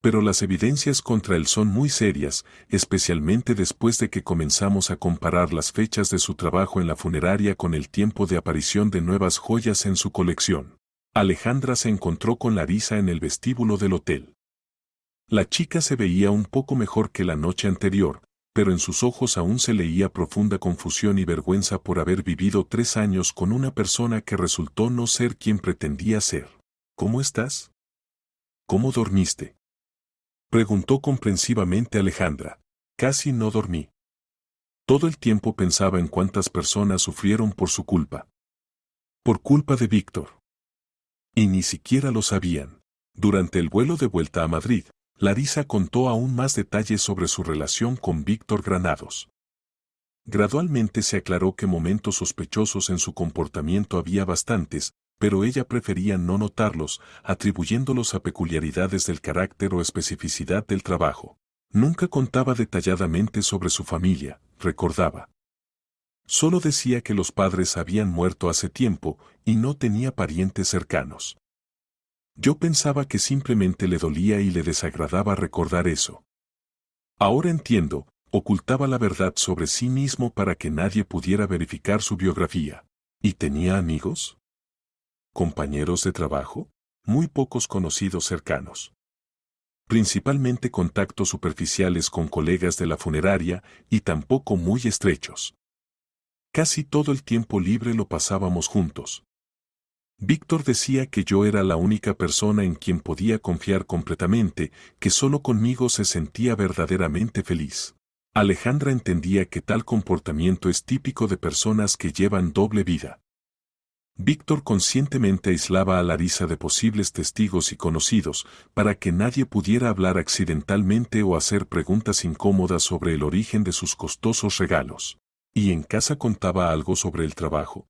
S1: Pero las evidencias contra él son muy serias, especialmente después de que comenzamos a comparar las fechas de su trabajo en la funeraria con el tiempo de aparición de nuevas joyas en su colección. Alejandra se encontró con Larisa en el vestíbulo del hotel. La chica se veía un poco mejor que la noche anterior, pero en sus ojos aún se leía profunda confusión y vergüenza por haber vivido 3 años con una persona que resultó no ser quien pretendía ser. ¿Cómo estás? ¿Cómo dormiste? Preguntó comprensivamente Alejandra. Casi no dormí. Todo el tiempo pensaba en cuántas personas sufrieron por su culpa. Por culpa de Víctor. Y ni siquiera lo sabían. Durante el vuelo de vuelta a Madrid, Larisa contó aún más detalles sobre su relación con Víctor Granados. Gradualmente se aclaró que momentos sospechosos en su comportamiento había bastantes, pero ella prefería no notarlos, atribuyéndolos a peculiaridades del carácter o especificidad del trabajo. Nunca contaba detalladamente sobre su familia, recordaba. Solo decía que los padres habían muerto hace tiempo y no tenía parientes cercanos. Yo pensaba que simplemente le dolía y le desagradaba recordar eso. Ahora entiendo, ocultaba la verdad sobre sí mismo para que nadie pudiera verificar su biografía. ¿Y tenía amigos? ¿Compañeros de trabajo? Muy pocos conocidos cercanos. Principalmente contactos superficiales con colegas de la funeraria y tampoco muy estrechos. Casi todo el tiempo libre lo pasábamos juntos. Víctor decía que yo era la única persona en quien podía confiar completamente, que solo conmigo se sentía verdaderamente feliz. Alejandra entendía que tal comportamiento es típico de personas que llevan doble vida. Víctor conscientemente aislaba a Larisa de posibles testigos y conocidos, para que nadie pudiera hablar accidentalmente o hacer preguntas incómodas sobre el origen de sus costosos regalos. ¿Y en casa contaba algo sobre el trabajo?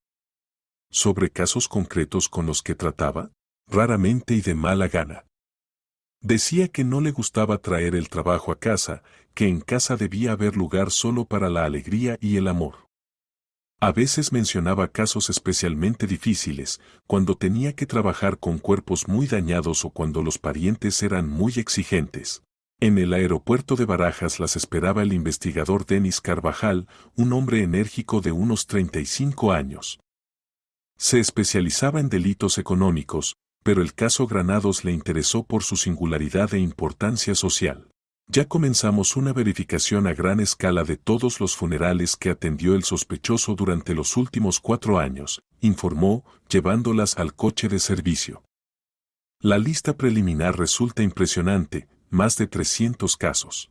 S1: ¿Sobre casos concretos con los que trataba? Raramente y de mala gana. Decía que no le gustaba traer el trabajo a casa, que en casa debía haber lugar solo para la alegría y el amor. A veces mencionaba casos especialmente difíciles, cuando tenía que trabajar con cuerpos muy dañados o cuando los parientes eran muy exigentes. En el aeropuerto de Barajas las esperaba el investigador Denis Carvajal, un hombre enérgico de unos 35 años. Se especializaba en delitos económicos, pero el caso Granados le interesó por su singularidad e importancia social. Ya comenzamos una verificación a gran escala de todos los funerales que atendió el sospechoso durante los últimos 4 años, informó, llevándolas al coche de servicio. La lista preliminar resulta impresionante, más de 300 casos.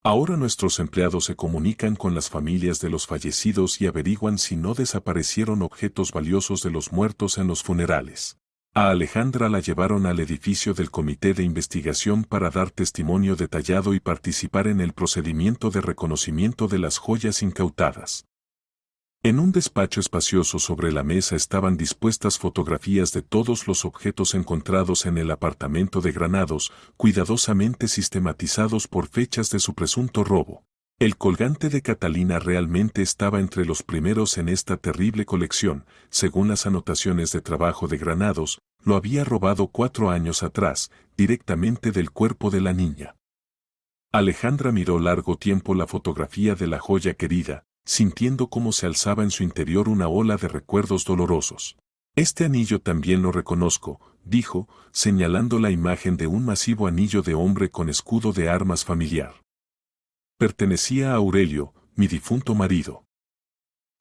S1: Ahora nuestros empleados se comunican con las familias de los fallecidos y averiguan si no desaparecieron objetos valiosos de los muertos en los funerales. A Alejandra la llevaron al edificio del comité de investigación para dar testimonio detallado y participar en el procedimiento de reconocimiento de las joyas incautadas. En un despacho espacioso sobre la mesa estaban dispuestas fotografías de todos los objetos encontrados en el apartamento de Granados, cuidadosamente sistematizados por fechas de su presunto robo. El colgante de Catalina realmente estaba entre los primeros en esta terrible colección, según las anotaciones de trabajo de Granados, lo había robado 4 años atrás, directamente del cuerpo de la niña. Alejandra miró largo tiempo la fotografía de la joya querida, sintiendo cómo se alzaba en su interior una ola de recuerdos dolorosos. Este anillo también lo reconozco, dijo, señalando la imagen de un masivo anillo de hombre con escudo de armas familiar. Pertenecía a Aurelio, mi difunto marido.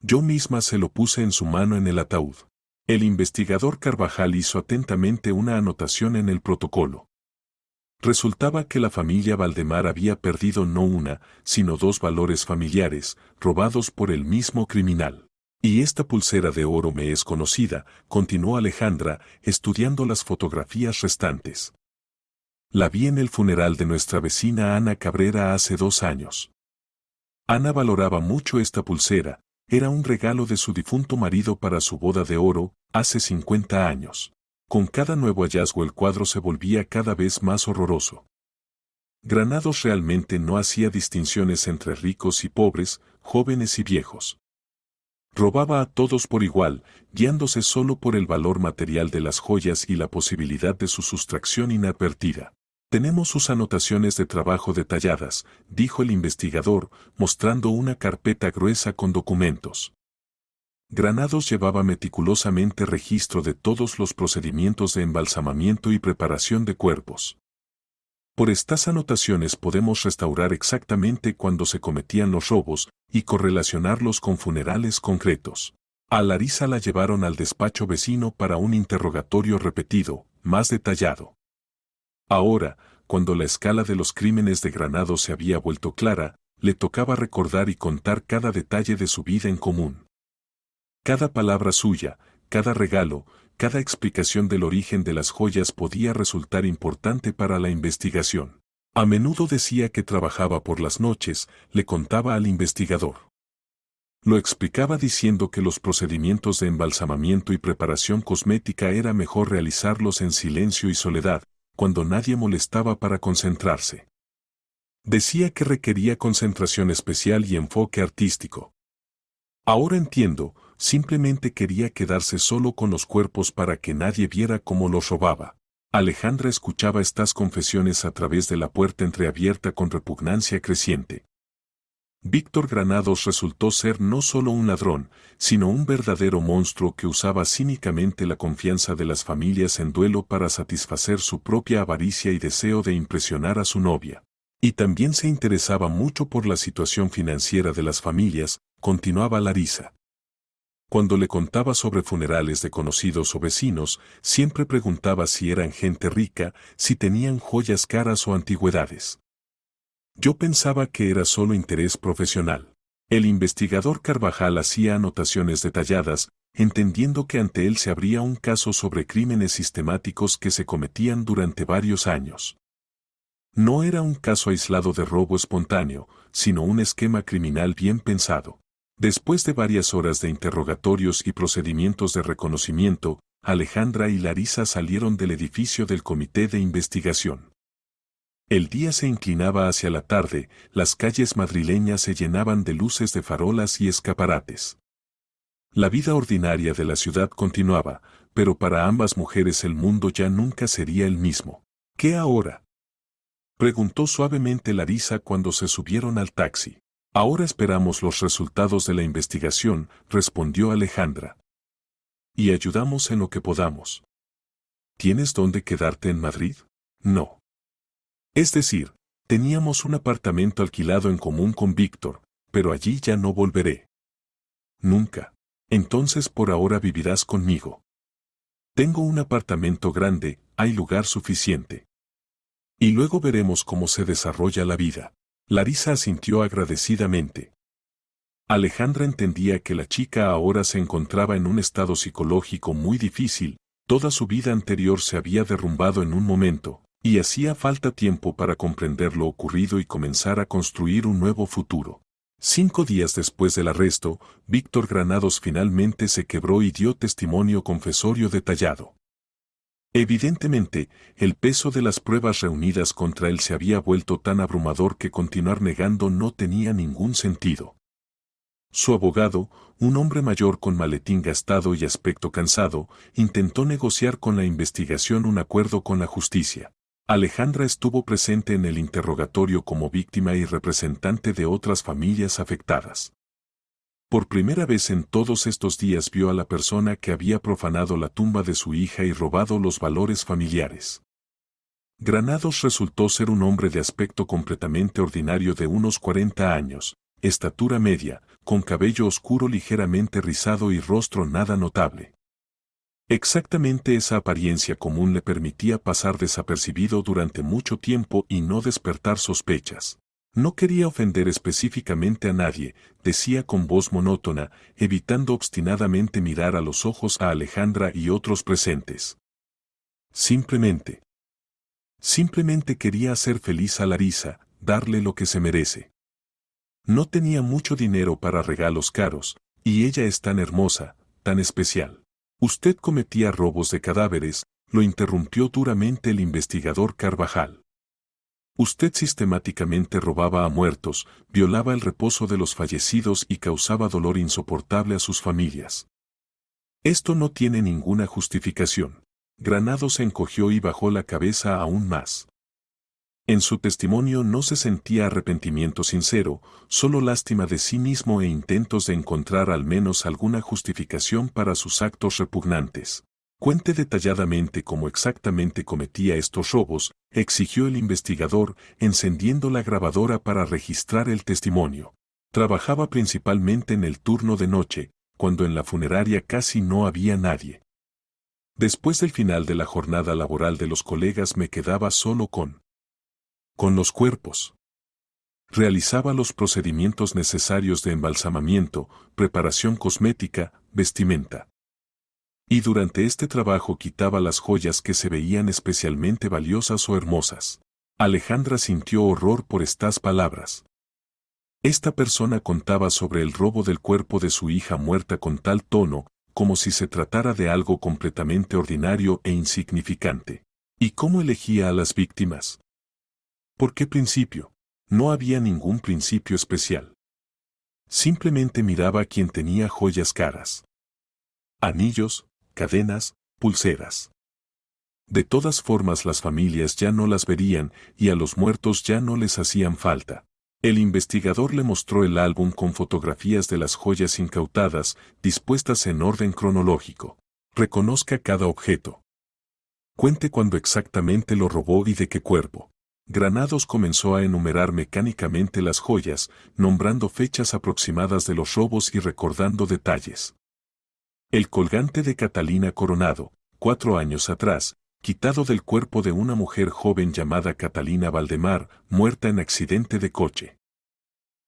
S1: Yo misma se lo puse en su mano en el ataúd. El investigador Carvajal hizo atentamente una anotación en el protocolo. Resultaba que la familia Valdemar había perdido no una, sino 2 valores familiares, robados por el mismo criminal. Y esta pulsera de oro me es conocida, continuó Alejandra, estudiando las fotografías restantes. La vi en el funeral de nuestra vecina Ana Cabrera hace 2 años. Ana valoraba mucho esta pulsera, era un regalo de su difunto marido para su boda de oro, hace 50 años. Con cada nuevo hallazgo el cuadro se volvía cada vez más horroroso. Granados realmente no hacía distinciones entre ricos y pobres, jóvenes y viejos. Robaba a todos por igual, guiándose solo por el valor material de las joyas y la posibilidad de su sustracción inadvertida. Tenemos sus anotaciones de trabajo detalladas, dijo el investigador, mostrando una carpeta gruesa con documentos. Granados llevaba meticulosamente registro de todos los procedimientos de embalsamamiento y preparación de cuerpos. Por estas anotaciones podemos restaurar exactamente cuándo se cometían los robos y correlacionarlos con funerales concretos. A Larisa la llevaron al despacho vecino para un interrogatorio repetido, más detallado. Ahora, cuando la escala de los crímenes de Granados se había vuelto clara, le tocaba recordar y contar cada detalle de su vida en común. Cada palabra suya, cada regalo, cada explicación del origen de las joyas podía resultar importante para la investigación. A menudo decía que trabajaba por las noches, le contaba al investigador. Lo explicaba diciendo que los procedimientos de embalsamamiento y preparación cosmética era mejor realizarlos en silencio y soledad, cuando nadie molestaba para concentrarse. Decía que requería concentración especial y enfoque artístico. Ahora entiendo, simplemente quería quedarse solo con los cuerpos para que nadie viera cómo los robaba. Alejandra escuchaba estas confesiones a través de la puerta entreabierta con repugnancia creciente. Víctor Granados resultó ser no solo un ladrón, sino un verdadero monstruo que usaba cínicamente la confianza de las familias en duelo para satisfacer su propia avaricia y deseo de impresionar a su novia. Y también se interesaba mucho por la situación financiera de las familias, continuaba Larisa. Cuando le contaba sobre funerales de conocidos o vecinos, siempre preguntaba si eran gente rica, si tenían joyas caras o antigüedades. Yo pensaba que era solo interés profesional. El investigador Carvajal hacía anotaciones detalladas, entendiendo que ante él se abría un caso sobre crímenes sistemáticos que se cometían durante varios años. No era un caso aislado de robo espontáneo, sino un esquema criminal bien pensado. Después de varias horas de interrogatorios y procedimientos de reconocimiento, Alejandra y Larisa salieron del edificio del comité de investigación. El día se inclinaba hacia la tarde, las calles madrileñas se llenaban de luces de farolas y escaparates. La vida ordinaria de la ciudad continuaba, pero para ambas mujeres el mundo ya nunca sería el mismo. ¿Qué ahora?, preguntó suavemente Larisa cuando se subieron al taxi. Ahora esperamos los resultados de la investigación, respondió Alejandra. Y ayudamos en lo que podamos. ¿Tienes dónde quedarte en Madrid? No. Es decir, teníamos un apartamento alquilado en común con Víctor, pero allí ya no volveré. Nunca. Entonces por ahora vivirás conmigo. Tengo un apartamento grande, hay lugar suficiente. Y luego veremos cómo se desarrolla la vida. Larisa asintió agradecidamente. Alejandra entendía que la chica ahora se encontraba en un estado psicológico muy difícil, toda su vida anterior se había derrumbado en un momento, y hacía falta tiempo para comprender lo ocurrido y comenzar a construir un nuevo futuro. 5 días después del arresto, Víctor Granados finalmente se quebró y dio testimonio confesorio detallado. Evidentemente, el peso de las pruebas reunidas contra él se había vuelto tan abrumador que continuar negando no tenía ningún sentido. Su abogado, un hombre mayor con maletín gastado y aspecto cansado, intentó negociar con la investigación un acuerdo con la justicia. Alejandra estuvo presente en el interrogatorio como víctima y representante de otras familias afectadas. Por primera vez en todos estos días vio a la persona que había profanado la tumba de su hija y robado los valores familiares. Granados resultó ser un hombre de aspecto completamente ordinario de unos 40 años, estatura media, con cabello oscuro ligeramente rizado y rostro nada notable. Exactamente esa apariencia común le permitía pasar desapercibido durante mucho tiempo y no despertar sospechas. No quería ofender específicamente a nadie, decía con voz monótona, evitando obstinadamente mirar a los ojos a Alejandra y otros presentes. Simplemente quería hacer feliz a Larisa, darle lo que se merece. No tenía mucho dinero para regalos caros, y ella es tan hermosa, tan especial. Usted cometía robos de cadáveres, lo interrumpió duramente el investigador Carvajal. Usted sistemáticamente robaba a muertos, violaba el reposo de los fallecidos y causaba dolor insoportable a sus familias. Esto no tiene ninguna justificación. Granados se encogió y bajó la cabeza aún más. En su testimonio no se sentía arrepentimiento sincero, solo lástima de sí mismo e intentos de encontrar al menos alguna justificación para sus actos repugnantes. Cuente detalladamente cómo exactamente cometía estos robos, exigió el investigador, encendiendo la grabadora para registrar el testimonio. Trabajaba principalmente en el turno de noche, cuando en la funeraria casi no había nadie. Después del final de la jornada laboral de los colegas me quedaba solo con los cuerpos. Realizaba los procedimientos necesarios de embalsamamiento, preparación cosmética, vestimenta. Y durante este trabajo quitaba las joyas que se veían especialmente valiosas o hermosas. Alejandra sintió horror por estas palabras. Esta persona contaba sobre el robo del cuerpo de su hija muerta con tal tono, como si se tratara de algo completamente ordinario e insignificante. ¿Y cómo elegía a las víctimas? ¿Por qué principio? No había ningún principio especial. Simplemente miraba a quien tenía joyas caras. Anillos, cadenas, pulseras. De todas formas las familias ya no las verían y a los muertos ya no les hacían falta. El investigador le mostró el álbum con fotografías de las joyas incautadas, dispuestas en orden cronológico. Reconozca cada objeto. Cuente cuándo exactamente lo robó y de qué cuerpo. Granados comenzó a enumerar mecánicamente las joyas, nombrando fechas aproximadas de los robos y recordando detalles. El colgante de Catalina Coronado, 4 años atrás, quitado del cuerpo de una mujer joven llamada Catalina Valdemar, muerta en accidente de coche.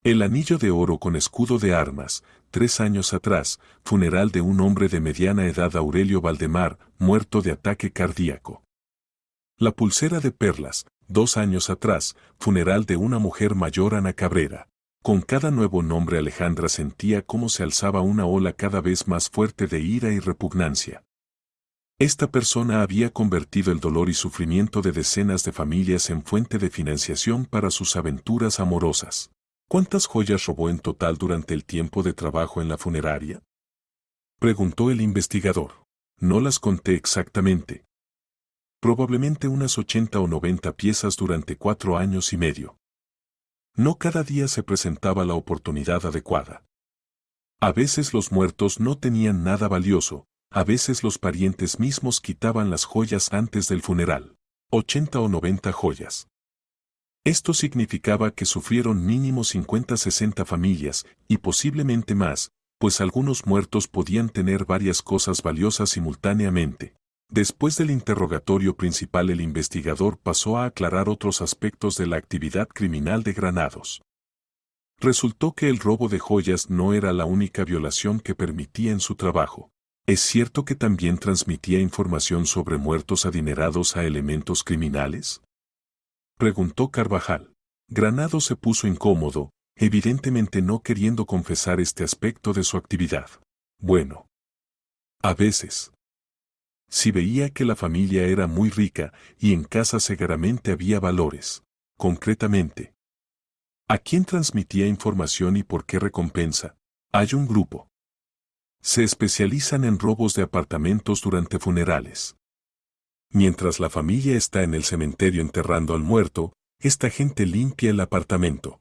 S1: El anillo de oro con escudo de armas, 3 años atrás, funeral de un hombre de mediana edad Aurelio Valdemar, muerto de ataque cardíaco. La pulsera de perlas, 2 años atrás, funeral de una mujer mayor Ana Cabrera. Con cada nuevo nombre Alejandra sentía cómo se alzaba una ola cada vez más fuerte de ira y repugnancia. Esta persona había convertido el dolor y sufrimiento de decenas de familias en fuente de financiación para sus aventuras amorosas. ¿Cuántas joyas robó en total durante el tiempo de trabajo en la funeraria?, preguntó el investigador. No las conté exactamente. Probablemente unas 80 o 90 piezas durante 4 años y medio. No cada día se presentaba la oportunidad adecuada. A veces los muertos no tenían nada valioso, a veces los parientes mismos quitaban las joyas antes del funeral. 80 o 90 joyas. Esto significaba que sufrieron mínimo 50-60 familias, y posiblemente más, pues algunos muertos podían tener varias cosas valiosas simultáneamente. Después del interrogatorio principal, el investigador pasó a aclarar otros aspectos de la actividad criminal de Granados. Resultó que el robo de joyas no era la única violación que permitía en su trabajo. ¿Es cierto que también transmitía información sobre muertos adinerados a elementos criminales?, preguntó Carvajal. Granados se puso incómodo, evidentemente no queriendo confesar este aspecto de su actividad. Bueno. A veces. Si veía que la familia era muy rica y en casa seguramente había valores. Concretamente, ¿a quién transmitía información y por qué recompensa? Hay un grupo. Se especializan en robos de apartamentos durante funerales. Mientras la familia está en el cementerio enterrando al muerto, esta gente limpia el apartamento.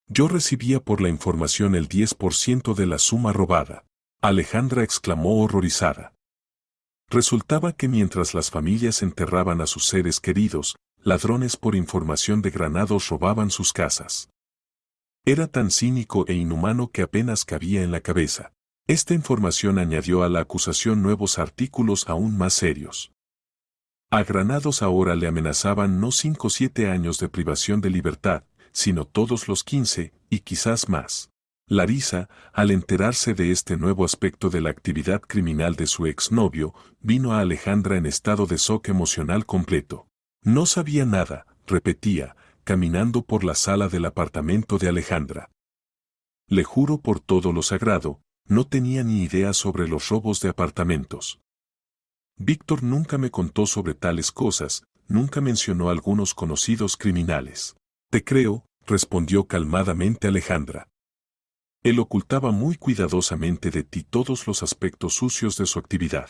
S1: Yo recibía por la información el 10% de la suma robada. Alejandra exclamó horrorizada. Resultaba que mientras las familias enterraban a sus seres queridos, ladrones por información de Granados robaban sus casas. Era tan cínico e inhumano que apenas cabía en la cabeza. Esta información añadió a la acusación nuevos artículos aún más serios. A Granados ahora le amenazaban no 5 o 7 años de privación de libertad, sino todos los 15, y quizás más. Larisa, al enterarse de este nuevo aspecto de la actividad criminal de su exnovio, vino a Alejandra en estado de shock emocional completo. No sabía nada, repetía, caminando por la sala del apartamento de Alejandra. Le juro por todo lo sagrado, no tenía ni idea sobre los robos de apartamentos. Víctor nunca me contó sobre tales cosas, nunca mencionó a algunos conocidos criminales. Te creo, respondió calmadamente Alejandra. Él ocultaba muy cuidadosamente de ti todos los aspectos sucios de su actividad.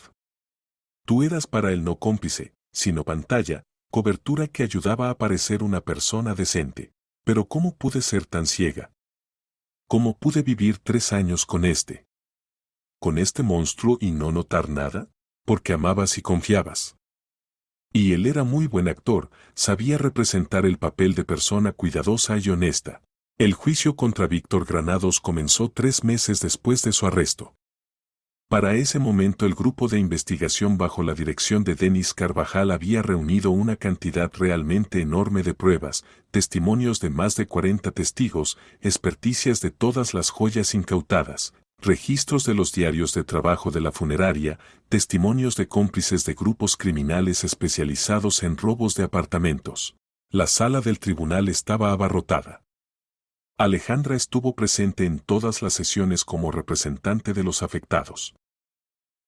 S1: Tú eras para él no cómplice, sino pantalla, cobertura que ayudaba a parecer una persona decente. Pero ¿cómo pude ser tan ciega? ¿Cómo pude vivir 3 años con este monstruo y no notar nada? Porque amabas y confiabas. Y él era muy buen actor, sabía representar el papel de persona cuidadosa y honesta. El juicio contra Víctor Granados comenzó 3 meses después de su arresto. Para ese momento el grupo de investigación bajo la dirección de Denis Carvajal había reunido una cantidad realmente enorme de pruebas, testimonios de más de 40 testigos, experticias de todas las joyas incautadas, registros de los diarios de trabajo de la funeraria, testimonios de cómplices de grupos criminales especializados en robos de apartamentos. La sala del tribunal estaba abarrotada. Alejandra estuvo presente en todas las sesiones como representante de los afectados.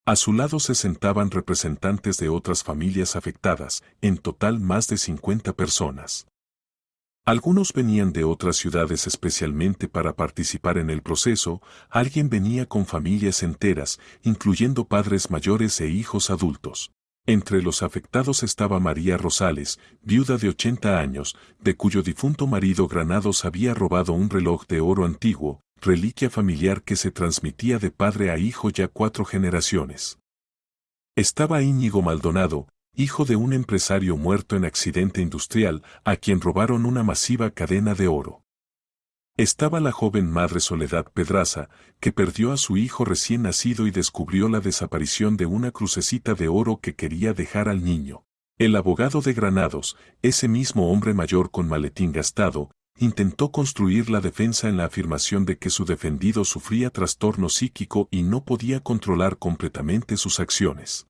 S1: A su lado se sentaban representantes de otras familias afectadas, en total más de 50 personas. Algunos venían de otras ciudades especialmente para participar en el proceso, alguien venía con familias enteras, incluyendo padres mayores e hijos adultos. Entre los afectados estaba María Rosales, viuda de 80 años, de cuyo difunto marido Granados había robado un reloj de oro antiguo, reliquia familiar que se transmitía de padre a hijo ya 4 generaciones. Estaba Íñigo Maldonado, hijo de un empresario muerto en accidente industrial, a quien robaron una masiva cadena de oro. Estaba la joven madre Soledad Pedraza, que perdió a su hijo recién nacido y descubrió la desaparición de una crucecita de oro que quería dejar al niño. El abogado de Granados, ese mismo hombre mayor con maletín gastado, intentó construir la defensa en la afirmación de que su defendido sufría trastorno psíquico y no podía controlar completamente sus acciones.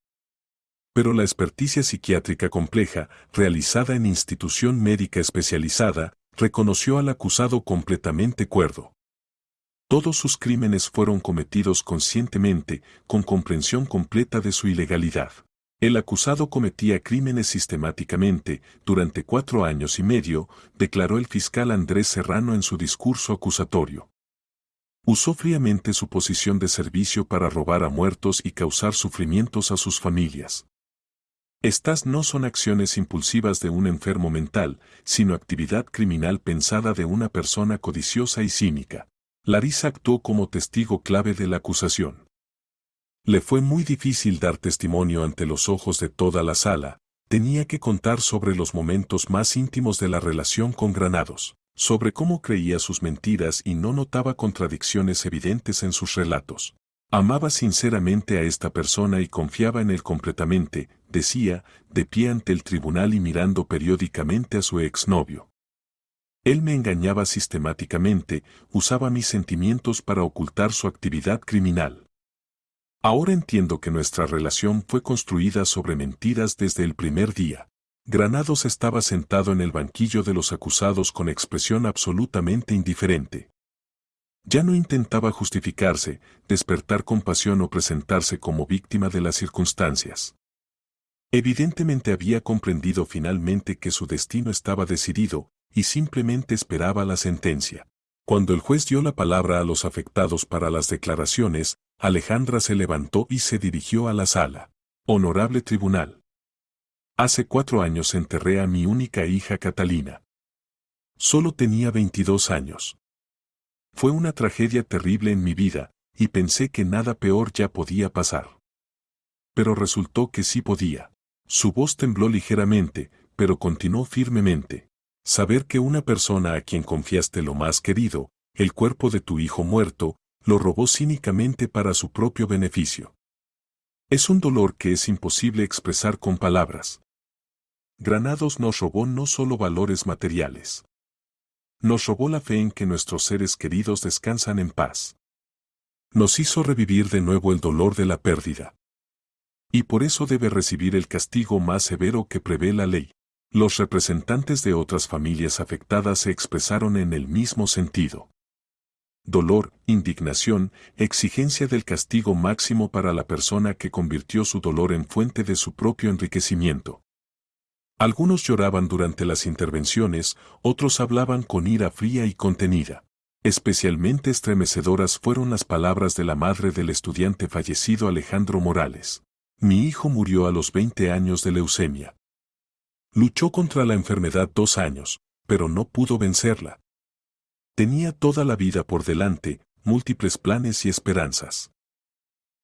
S1: Pero la experticia psiquiátrica compleja, realizada en institución médica especializada, reconoció al acusado completamente cuerdo. Todos sus crímenes fueron cometidos conscientemente, con comprensión completa de su ilegalidad. El acusado cometía crímenes sistemáticamente, durante 4 años y medio, declaró el fiscal Andrés Serrano en su discurso acusatorio. Usó fríamente su posición de servicio para robar a muertos y causar sufrimientos a sus familias. Estas no son acciones impulsivas de un enfermo mental, sino actividad criminal pensada de una persona codiciosa y cínica. Larisa actuó como testigo clave de la acusación. Le fue muy difícil dar testimonio ante los ojos de toda la sala, tenía que contar sobre los momentos más íntimos de la relación con Granados, sobre cómo creía sus mentiras y no notaba contradicciones evidentes en sus relatos. Amaba sinceramente a esta persona y confiaba en él completamente, decía, de pie ante el tribunal y mirando periódicamente a su exnovio. Él me engañaba sistemáticamente, usaba mis sentimientos para ocultar su actividad criminal. Ahora entiendo que nuestra relación fue construida sobre mentiras desde el primer día. Granados estaba sentado en el banquillo de los acusados con expresión absolutamente indiferente. Ya no intentaba justificarse, despertar compasión o presentarse como víctima de las circunstancias. Evidentemente había comprendido finalmente que su destino estaba decidido, y simplemente esperaba la sentencia. Cuando el juez dio la palabra a los afectados para las declaraciones, Alejandra se levantó y se dirigió a la sala. Honorable tribunal. Hace 4 años enterré a mi única hija Catalina. Solo tenía 22 años. Fue una tragedia terrible en mi vida, y pensé que nada peor ya podía pasar. Pero resultó que sí podía. Su voz tembló ligeramente, pero continuó firmemente. Saber que una persona a quien confiaste lo más querido, el cuerpo de tu hijo muerto, lo robó cínicamente para su propio beneficio. Es un dolor que es imposible expresar con palabras. Granados nos robó no solo valores materiales. Nos robó la fe en que nuestros seres queridos descansan en paz. Nos hizo revivir de nuevo el dolor de la pérdida. Y por eso debe recibir el castigo más severo que prevé la ley. Los representantes de otras familias afectadas se expresaron en el mismo sentido. Dolor, indignación, exigencia del castigo máximo para la persona que convirtió su dolor en fuente de su propio enriquecimiento. Algunos lloraban durante las intervenciones, otros hablaban con ira fría y contenida. Especialmente estremecedoras fueron las palabras de la madre del estudiante fallecido Alejandro Morales. Mi hijo murió a los 20 años de leucemia. Luchó contra la enfermedad 2 años, pero no pudo vencerla. Tenía toda la vida por delante, múltiples planes y esperanzas.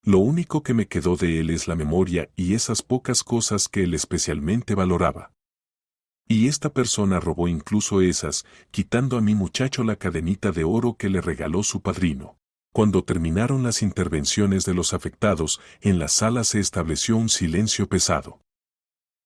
S1: Lo único que me quedó de él es la memoria y esas pocas cosas que él especialmente valoraba. Y esta persona robó incluso esas, quitando a mi muchacho la cadenita de oro que le regaló su padrino. Cuando terminaron las intervenciones de los afectados, en la sala se estableció un silencio pesado.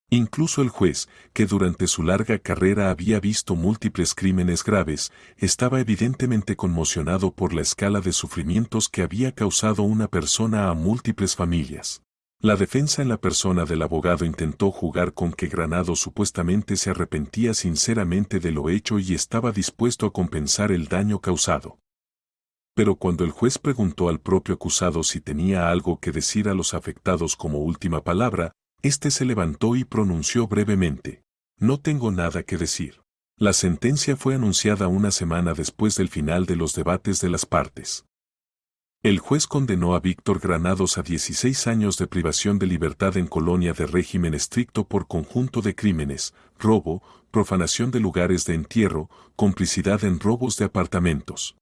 S1: Incluso el juez, que durante su larga carrera había visto múltiples crímenes graves, estaba evidentemente conmocionado por la escala de sufrimientos que había causado una persona a múltiples familias. La defensa en la persona del abogado intentó jugar con que Granados supuestamente se arrepentía sinceramente de lo hecho y estaba dispuesto a compensar el daño causado. Pero cuando el juez preguntó al propio acusado si tenía algo que decir a los afectados como última palabra, este se levantó y pronunció brevemente: no tengo nada que decir. La sentencia fue anunciada una semana después del final de los debates de las partes. El juez condenó a Víctor Granados a 16 años de privación de libertad en colonia de régimen estricto por conjunto de crímenes: robo, profanación de lugares de entierro, complicidad en robos de apartamentos.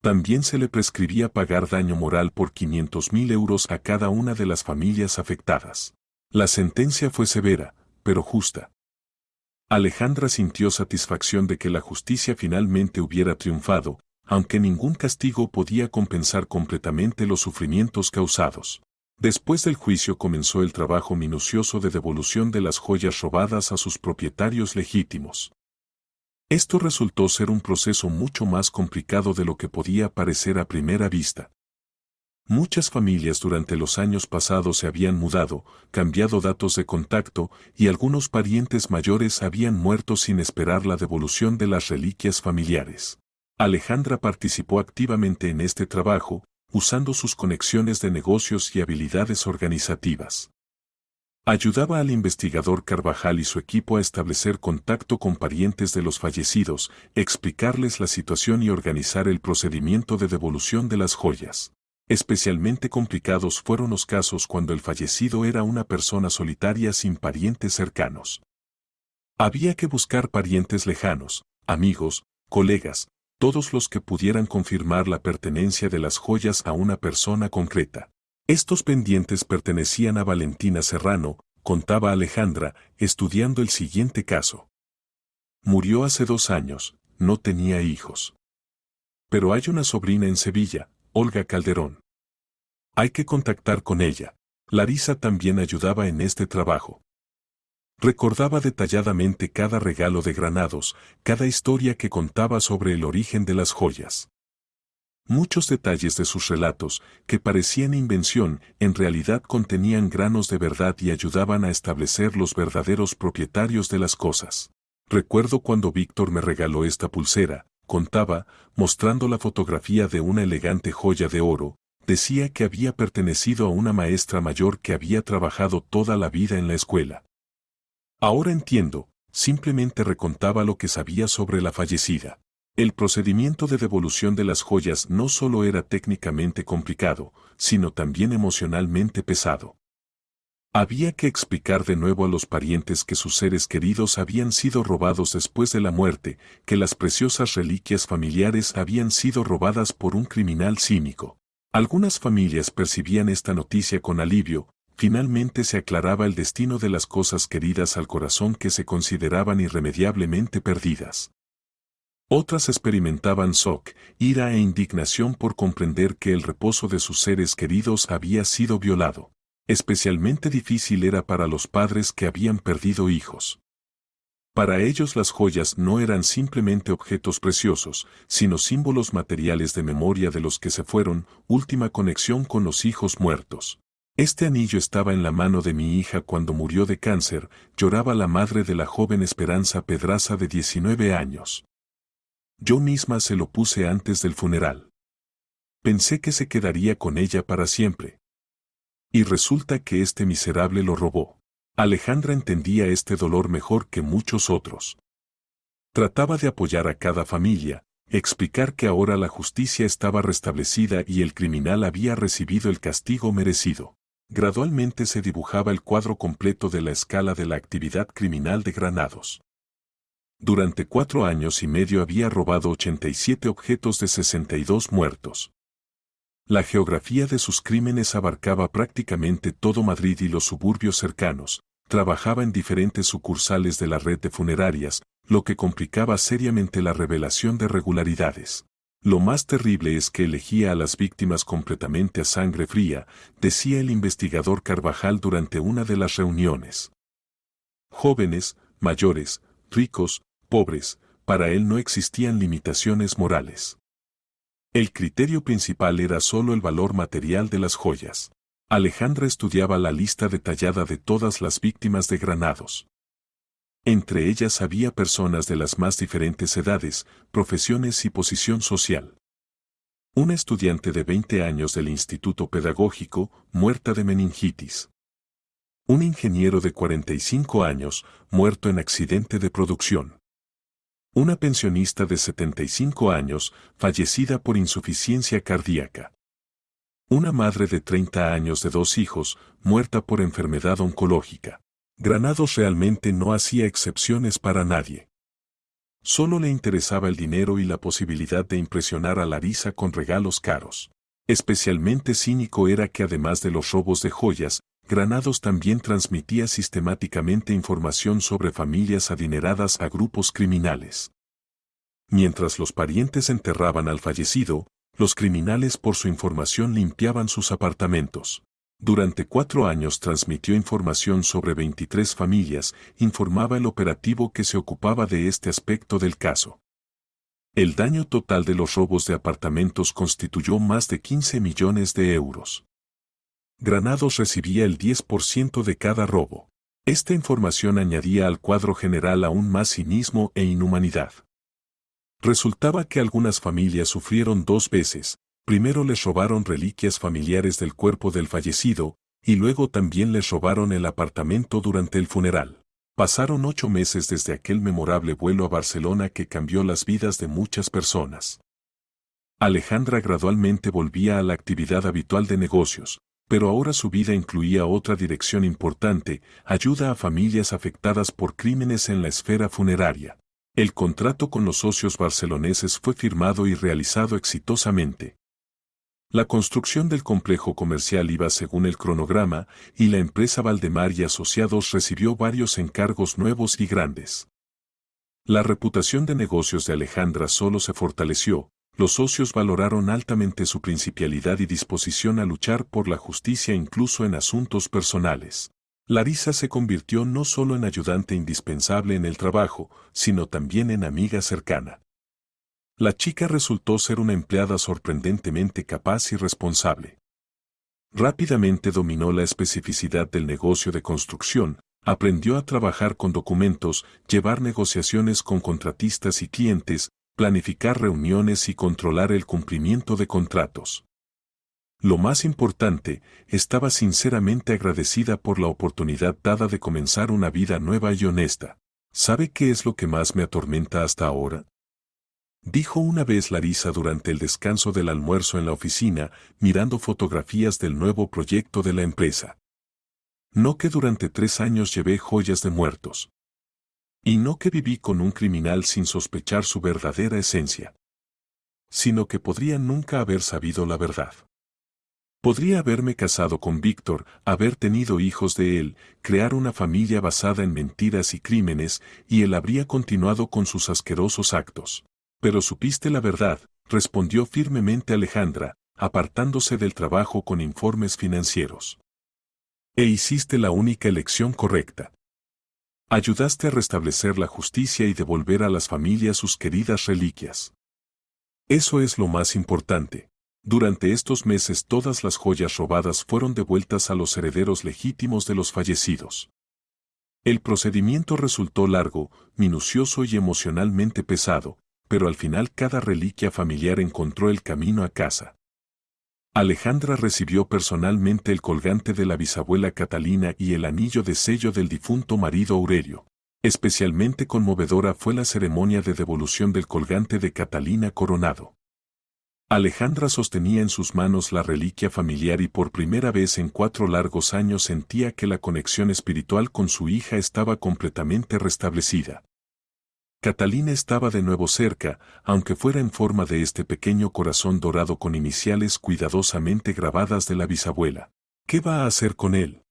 S1: También se le prescribía pagar daño moral por 500.000 euros a cada una de las familias afectadas. La sentencia fue severa, pero justa. Alejandra sintió satisfacción de que la justicia finalmente hubiera triunfado, aunque ningún castigo podía compensar completamente los sufrimientos causados. Después del juicio comenzó el trabajo minucioso de devolución de las joyas robadas a sus propietarios legítimos. Esto resultó ser un proceso mucho más complicado de lo que podía parecer a primera vista. Muchas familias durante los años pasados se habían mudado, cambiado datos de contacto y algunos parientes mayores habían muerto sin esperar la devolución de las reliquias familiares. Alejandra participó activamente en este trabajo, usando sus conexiones de negocios y habilidades organizativas. Ayudaba al investigador Carvajal y su equipo a establecer contacto con parientes de los fallecidos, explicarles la situación y organizar el procedimiento de devolución de las joyas. Especialmente complicados fueron los casos cuando el fallecido era una persona solitaria sin parientes cercanos. Había que buscar parientes lejanos, amigos, colegas, todos los que pudieran confirmar la pertenencia de las joyas a una persona concreta. Estos pendientes pertenecían a Valentina Serrano, contaba Alejandra, estudiando el siguiente caso. Murió hace 2 años, no tenía hijos. Pero hay una sobrina en Sevilla, Olga Calderón. Hay que contactar con ella. Larisa también ayudaba en este trabajo. Recordaba detalladamente cada regalo de Granados, cada historia que contaba sobre el origen de las joyas. Muchos detalles de sus relatos, que parecían invención, en realidad contenían granos de verdad y ayudaban a establecer los verdaderos propietarios de las cosas. Recuerdo cuando Víctor me regaló esta pulsera, contaba, mostrando la fotografía de una elegante joya de oro, decía que había pertenecido a una maestra mayor que había trabajado toda la vida en la escuela. Ahora entiendo, simplemente recontaba lo que sabía sobre la fallecida. El procedimiento de devolución de las joyas no solo era técnicamente complicado, sino también emocionalmente pesado. Había que explicar de nuevo a los parientes que sus seres queridos habían sido robados después de la muerte, que las preciosas reliquias familiares habían sido robadas por un criminal cínico. Algunas familias percibían esta noticia con alivio, finalmente se aclaraba el destino de las cosas queridas al corazón que se consideraban irremediablemente perdidas. Otras experimentaban shock, ira e indignación por comprender que el reposo de sus seres queridos había sido violado. Especialmente difícil era para los padres que habían perdido hijos. Para ellos las joyas no eran simplemente objetos preciosos, sino símbolos materiales de memoria de los que se fueron, última conexión con los hijos muertos. Este anillo estaba en la mano de mi hija cuando murió de cáncer, lloraba la madre de la joven Esperanza Pedraza de 19 años. Yo misma se lo puse antes del funeral. Pensé que se quedaría con ella para siempre. Y resulta que este miserable lo robó. Alejandra entendía este dolor mejor que muchos otros. Trataba de apoyar a cada familia, explicar que ahora la justicia estaba restablecida y el criminal había recibido el castigo merecido. Gradualmente se dibujaba el cuadro completo de la escala de la actividad criminal de Granados. Durante 4 años y medio había robado 87 objetos de 62 muertos. La geografía de sus crímenes abarcaba prácticamente todo Madrid y los suburbios cercanos, trabajaba en diferentes sucursales de la red de funerarias, lo que complicaba seriamente la revelación de irregularidades. Lo más terrible es que elegía a las víctimas completamente a sangre fría, decía el investigador Carvajal durante una de las reuniones. Jóvenes, mayores, ricos, pobres, para él no existían limitaciones morales. El criterio principal era solo el valor material de las joyas. Alejandra estudiaba la lista detallada de todas las víctimas de Granados. Entre ellas había personas de las más diferentes edades, profesiones y posición social. Una estudiante de 20 años del Instituto Pedagógico, muerta de meningitis. Un ingeniero de 45 años, muerto en accidente de producción. Una pensionista de 75 años, fallecida por insuficiencia cardíaca. Una madre de 30 años de 2 hijos, muerta por enfermedad oncológica. Granados realmente no hacía excepciones para nadie. Solo le interesaba el dinero y la posibilidad de impresionar a Larisa con regalos caros. Especialmente cínico era que además de los robos de joyas, Granados también transmitía sistemáticamente información sobre familias adineradas a grupos criminales. Mientras los parientes enterraban al fallecido, los criminales por su información limpiaban sus apartamentos. Durante 4 años transmitió información sobre 23 familias, informaba el operativo que se ocupaba de este aspecto del caso. El daño total de los robos de apartamentos constituyó más de 15 millones de euros. Granados recibía el 10% de cada robo. Esta información añadía al cuadro general aún más cinismo e inhumanidad. Resultaba que algunas familias sufrieron 2 veces. Primero les robaron reliquias familiares del cuerpo del fallecido, y luego también les robaron el apartamento durante el funeral. Pasaron 8 meses desde aquel memorable vuelo a Barcelona que cambió las vidas de muchas personas. Alejandra gradualmente volvía a la actividad habitual de negocios, pero ahora su vida incluía otra dirección importante: ayuda a familias afectadas por crímenes en la esfera funeraria. El contrato con los socios barceloneses fue firmado y realizado exitosamente. La construcción del complejo comercial iba según el cronograma, y la empresa Valdemar y Asociados recibió varios encargos nuevos y grandes. La reputación de negocios de Alejandra solo se fortaleció. Los socios valoraron altamente su principialidad y disposición a luchar por la justicia incluso en asuntos personales. Larisa se convirtió no solo en ayudante indispensable en el trabajo, sino también en amiga cercana. La chica resultó ser una empleada sorprendentemente capaz y responsable. Rápidamente dominó la especificidad del negocio de construcción, aprendió a trabajar con documentos, llevar negociaciones con contratistas y clientes, planificar reuniones y controlar el cumplimiento de contratos. Lo más importante, estaba sinceramente agradecida por la oportunidad dada de comenzar una vida nueva y honesta. ¿Sabe qué es lo que más me atormenta hasta ahora?, dijo una vez Larisa durante el descanso del almuerzo en la oficina, mirando fotografías del nuevo proyecto de la empresa. No que durante 3 años llevé joyas de muertos. Y no que viví con un criminal sin sospechar su verdadera esencia. Sino que podría nunca haber sabido la verdad. Podría haberme casado con Víctor, haber tenido hijos de él, crear una familia basada en mentiras y crímenes, y él habría continuado con sus asquerosos actos. Pero supiste la verdad, respondió firmemente Alejandra, apartándose del trabajo con informes financieros. E hiciste la única elección correcta. Ayudaste a restablecer la justicia y devolver a las familias sus queridas reliquias. Eso es lo más importante. Durante estos meses todas las joyas robadas fueron devueltas a los herederos legítimos de los fallecidos. El procedimiento resultó largo, minucioso y emocionalmente pesado, pero al final cada reliquia familiar encontró el camino a casa. Alejandra recibió personalmente el colgante de la bisabuela Catalina y el anillo de sello del difunto marido Aurelio. Especialmente conmovedora fue la ceremonia de devolución del colgante de Catalina coronado. Alejandra sostenía en sus manos la reliquia familiar y por primera vez en 4 largos años sentía que la conexión espiritual con su hija estaba completamente restablecida. Catalina estaba de nuevo cerca, aunque fuera en forma de este pequeño corazón dorado con iniciales cuidadosamente grabadas de la bisabuela. ¿Qué va a hacer con él?,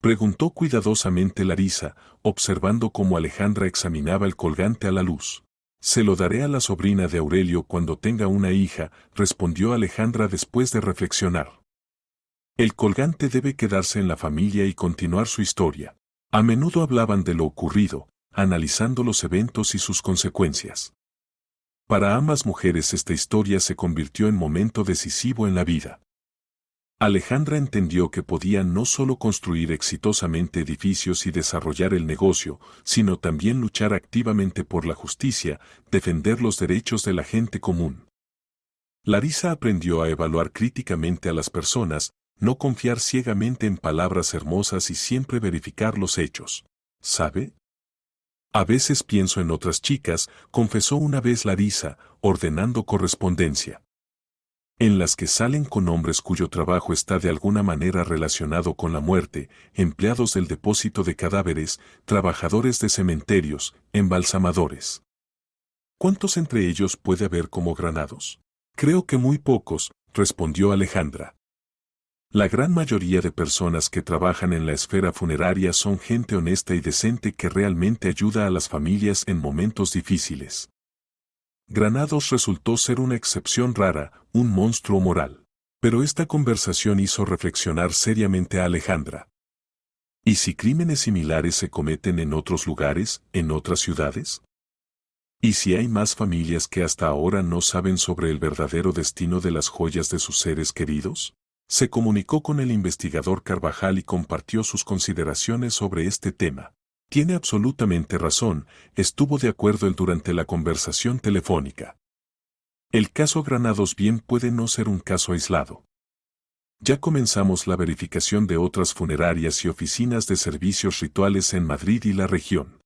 S1: preguntó cuidadosamente Larisa, observando cómo Alejandra examinaba el colgante a la luz. Se lo daré a la sobrina de Aurelio cuando tenga una hija, respondió Alejandra después de reflexionar. El colgante debe quedarse en la familia y continuar su historia. A menudo hablaban de lo ocurrido, analizando los eventos y sus consecuencias. Para ambas mujeres esta historia se convirtió en momento decisivo en la vida. Alejandra entendió que podía no solo construir exitosamente edificios y desarrollar el negocio, sino también luchar activamente por la justicia, defender los derechos de la gente común. Larisa aprendió a evaluar críticamente a las personas, no confiar ciegamente en palabras hermosas y siempre verificar los hechos. ¿Sabe? A veces pienso en otras chicas, confesó una vez Larisa, ordenando correspondencia. En las que salen con hombres cuyo trabajo está de alguna manera relacionado con la muerte, empleados del depósito de cadáveres, trabajadores de cementerios, embalsamadores. ¿Cuántos entre ellos puede haber como Granados? Creo que muy pocos, respondió Alejandra. La gran mayoría de personas que trabajan en la esfera funeraria son gente honesta y decente que realmente ayuda a las familias en momentos difíciles. Granados resultó ser una excepción rara, un monstruo moral. Pero esta conversación hizo reflexionar seriamente a Alejandra. ¿Y si crímenes similares se cometen en otros lugares, en otras ciudades? ¿Y si hay más familias que hasta ahora no saben sobre el verdadero destino de las joyas de sus seres queridos? Se comunicó con el investigador Carvajal y compartió sus consideraciones sobre este tema. Tiene absolutamente razón, estuvo de acuerdo él durante la conversación telefónica. El caso Granados bien puede no ser un caso aislado. Ya comenzamos la verificación de otras funerarias y oficinas de servicios rituales en Madrid y la región.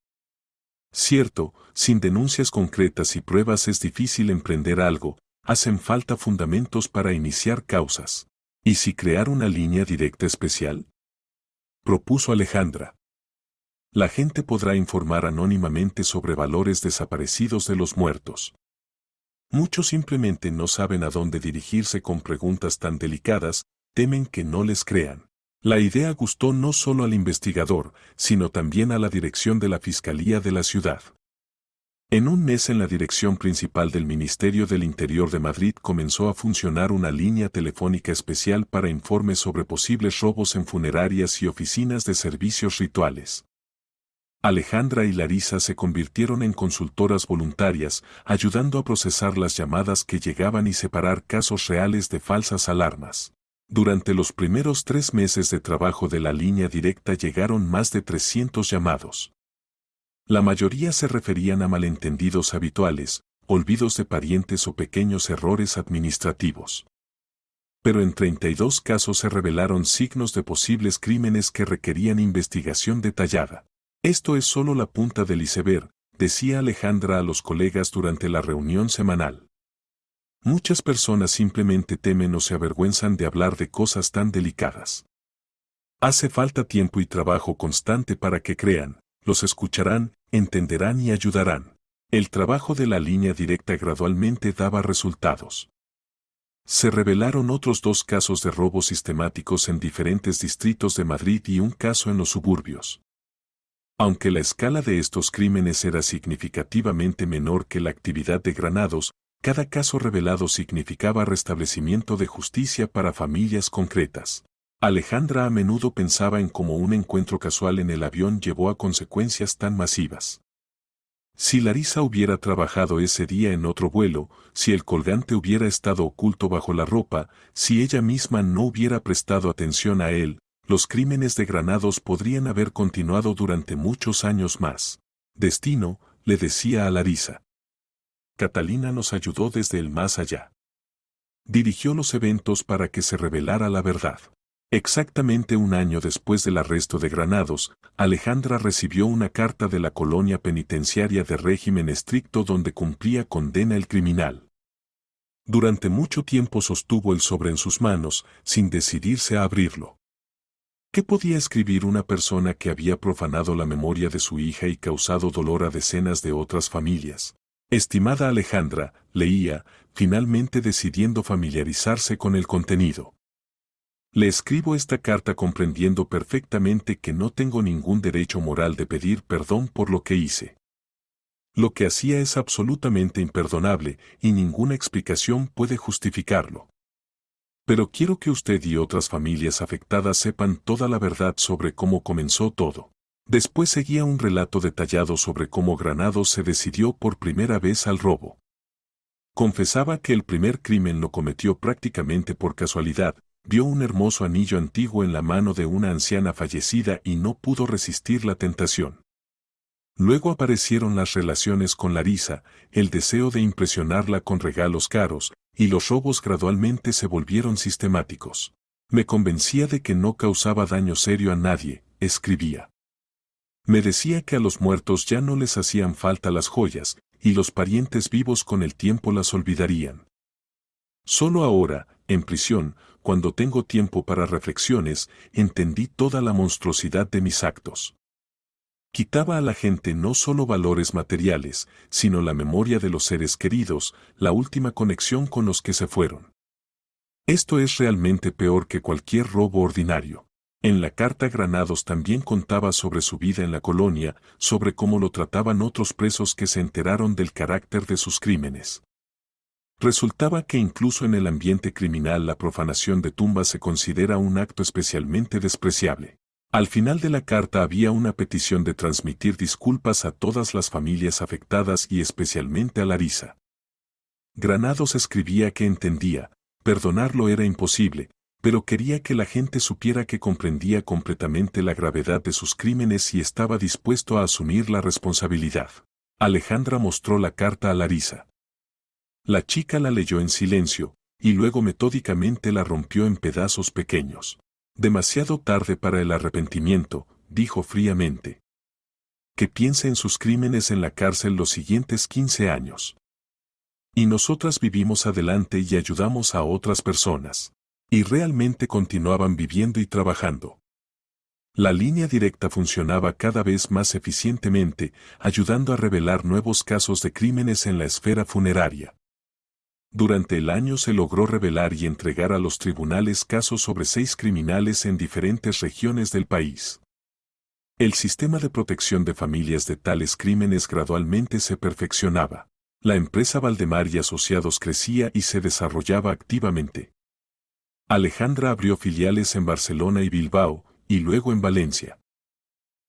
S1: Cierto, sin denuncias concretas y pruebas es difícil emprender algo, hacen falta fundamentos para iniciar causas. ¿Y si crear una línea directa especial? Propuso Alejandra. La gente podrá informar anónimamente sobre valores desaparecidos de los muertos. Muchos simplemente no saben a dónde dirigirse con preguntas tan delicadas, temen que no les crean. La idea gustó no solo al investigador, sino también a la dirección de la Fiscalía de la ciudad. En un mes en la dirección principal del Ministerio del Interior de Madrid comenzó a funcionar una línea telefónica especial para informes sobre posibles robos en funerarias y oficinas de servicios rituales. Alejandra y Larisa se convirtieron en consultoras voluntarias, ayudando a procesar las llamadas que llegaban y separar casos reales de falsas alarmas. Durante los primeros 3 meses de trabajo de la línea directa llegaron más de 300 llamados. La mayoría se referían a malentendidos habituales, olvidos de parientes o pequeños errores administrativos. Pero en 32 casos se revelaron signos de posibles crímenes que requerían investigación detallada. Esto es solo la punta del iceberg, decía Alejandra a los colegas durante la reunión semanal. Muchas personas simplemente temen o se avergüenzan de hablar de cosas tan delicadas. Hace falta tiempo y trabajo constante para que crean, los escucharán, entenderán y ayudarán. El trabajo de la línea directa gradualmente daba resultados. Se revelaron otros 2 casos de robos sistemáticos en diferentes distritos de Madrid y un caso en los suburbios. Aunque la escala de estos crímenes era significativamente menor que la actividad de Granados, cada caso revelado significaba restablecimiento de justicia para familias concretas. Alejandra a menudo pensaba en cómo un encuentro casual en el avión llevó a consecuencias tan masivas. Si Larisa hubiera trabajado ese día en otro vuelo, si el colgante hubiera estado oculto bajo la ropa, si ella misma no hubiera prestado atención a él, los crímenes de Granados podrían haber continuado durante muchos años más. Destino, le decía a Larisa. Catalina nos ayudó desde el más allá. Dirigió los eventos para que se revelara la verdad. Exactamente un año después del arresto de Granados, Alejandra recibió una carta de la colonia penitenciaria de régimen estricto donde cumplía condena el criminal. Durante mucho tiempo sostuvo el sobre en sus manos, sin decidirse a abrirlo. ¿Qué podía escribir una persona que había profanado la memoria de su hija y causado dolor a decenas de otras familias? Estimada Alejandra, leía, finalmente decidiendo familiarizarse con el contenido. Le escribo esta carta comprendiendo perfectamente que no tengo ningún derecho moral de pedir perdón por lo que hice. Lo que hacía es absolutamente imperdonable y ninguna explicación puede justificarlo. Pero quiero que usted y otras familias afectadas sepan toda la verdad sobre cómo comenzó todo. Después seguía un relato detallado sobre cómo Granados se decidió por primera vez al robo. Confesaba que el primer crimen lo cometió prácticamente por casualidad, vio un hermoso anillo antiguo en la mano de una anciana fallecida y no pudo resistir la tentación. Luego aparecieron las relaciones con Larisa, el deseo de impresionarla con regalos caros, y los robos gradualmente se volvieron sistemáticos. Me convencía de que no causaba daño serio a nadie, escribía. Me decía que a los muertos ya no les hacían falta las joyas, y los parientes vivos con el tiempo las olvidarían. Solo ahora, en prisión, cuando tengo tiempo para reflexiones, entendí toda la monstruosidad de mis actos. Quitaba a la gente no solo valores materiales, sino la memoria de los seres queridos, la última conexión con los que se fueron. Esto es realmente peor que cualquier robo ordinario. En la carta Granados también contaba sobre su vida en la colonia, sobre cómo lo trataban otros presos que se enteraron del carácter de sus crímenes. Resultaba que incluso en el ambiente criminal la profanación de tumbas se considera un acto especialmente despreciable. Al final de la carta había una petición de transmitir disculpas a todas las familias afectadas y especialmente a Larisa. Granados escribía que entendía, perdonarlo era imposible, pero quería que la gente supiera que comprendía completamente la gravedad de sus crímenes y estaba dispuesto a asumir la responsabilidad. Alejandra mostró la carta a Larisa. La chica la leyó en silencio, y luego metódicamente la rompió en pedazos pequeños. Demasiado tarde para el arrepentimiento, dijo fríamente. Que piense en sus crímenes en la cárcel los siguientes 15 años. Y nosotras vivimos adelante y ayudamos a otras personas. Y realmente continuaban viviendo y trabajando. La línea directa funcionaba cada vez más eficientemente, ayudando a revelar nuevos casos de crímenes en la esfera funeraria. Durante el año se logró revelar y entregar a los tribunales casos sobre 6 criminales en diferentes regiones del país. El sistema de protección de familias de tales crímenes gradualmente se perfeccionaba. La empresa Valdemar y Asociados crecía y se desarrollaba activamente. Alejandra abrió filiales en Barcelona y Bilbao, y luego en Valencia.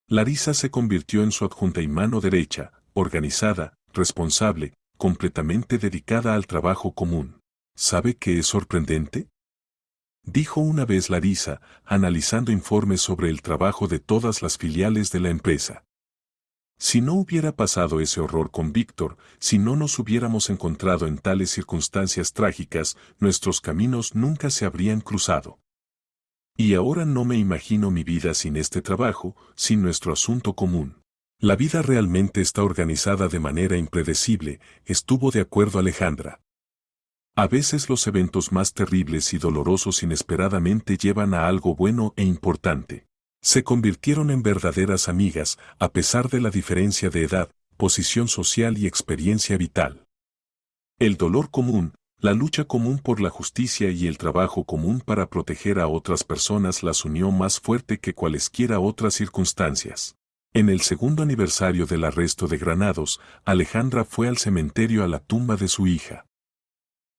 S1: Larisa se convirtió en su adjunta y mano derecha, organizada, responsable, completamente dedicada al trabajo común. ¿Sabe qué es sorprendente? Dijo una vez Larisa, analizando informes sobre el trabajo de todas las filiales de la empresa. Si no hubiera pasado ese horror con Víctor, si no nos hubiéramos encontrado en tales circunstancias trágicas, nuestros caminos nunca se habrían cruzado. Y ahora no me imagino mi vida sin este trabajo, sin nuestro asunto común. La vida realmente está organizada de manera impredecible, estuvo de acuerdo Alejandra. A veces los eventos más terribles y dolorosos inesperadamente llevan a algo bueno e importante. Se convirtieron en verdaderas amigas, a pesar de la diferencia de edad, posición social y experiencia vital. El dolor común, la lucha común por la justicia y el trabajo común para proteger a otras personas las unió más fuerte que cualesquiera otras circunstancias. En el segundo aniversario del arresto de Granados, Alejandra fue al cementerio a la tumba de su hija.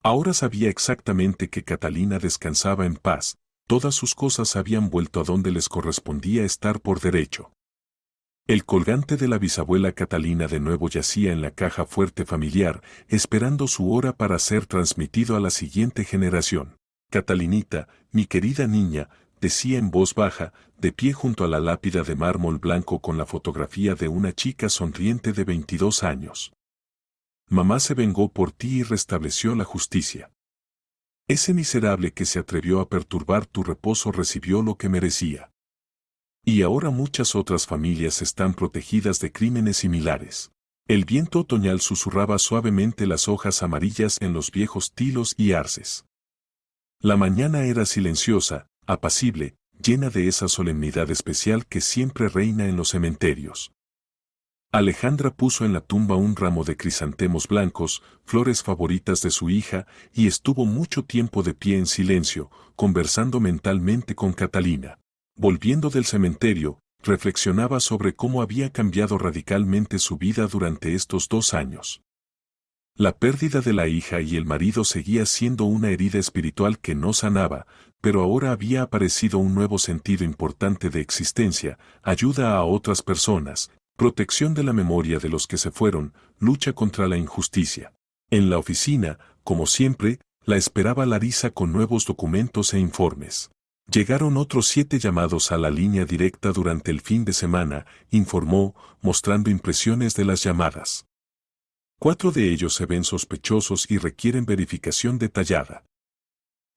S1: Ahora sabía exactamente que Catalina descansaba en paz, todas sus cosas habían vuelto a donde les correspondía estar por derecho. El colgante de la bisabuela Catalina de nuevo yacía en la caja fuerte familiar, esperando su hora para ser transmitido a la siguiente generación. Catalinita, mi querida niña, decía en voz baja, de pie junto a la lápida de mármol blanco con la fotografía de una chica sonriente de 22 años. Mamá se vengó por ti y restableció la justicia. Ese miserable que se atrevió a perturbar tu reposo recibió lo que merecía. Y ahora muchas otras familias están protegidas de crímenes similares. El viento otoñal susurraba suavemente las hojas amarillas en los viejos tilos y arces. La mañana era silenciosa, apacible, llena de esa solemnidad especial que siempre reina en los cementerios. Alejandra puso en la tumba un ramo de crisantemos blancos, flores favoritas de su hija, y estuvo mucho tiempo de pie en silencio, conversando mentalmente con Catalina. Volviendo del cementerio, reflexionaba sobre cómo había cambiado radicalmente su vida durante estos 2 años. La pérdida de la hija y el marido seguía siendo una herida espiritual que no sanaba, pero ahora había aparecido un nuevo sentido importante de existencia, ayuda a otras personas, protección de la memoria de los que se fueron, lucha contra la injusticia. En la oficina, como siempre, la esperaba Larisa con nuevos documentos e informes. Llegaron otros 7 llamados a la línea directa durante el fin de semana, informó, mostrando impresiones de las llamadas. 4 de ellos se ven sospechosos y requieren verificación detallada.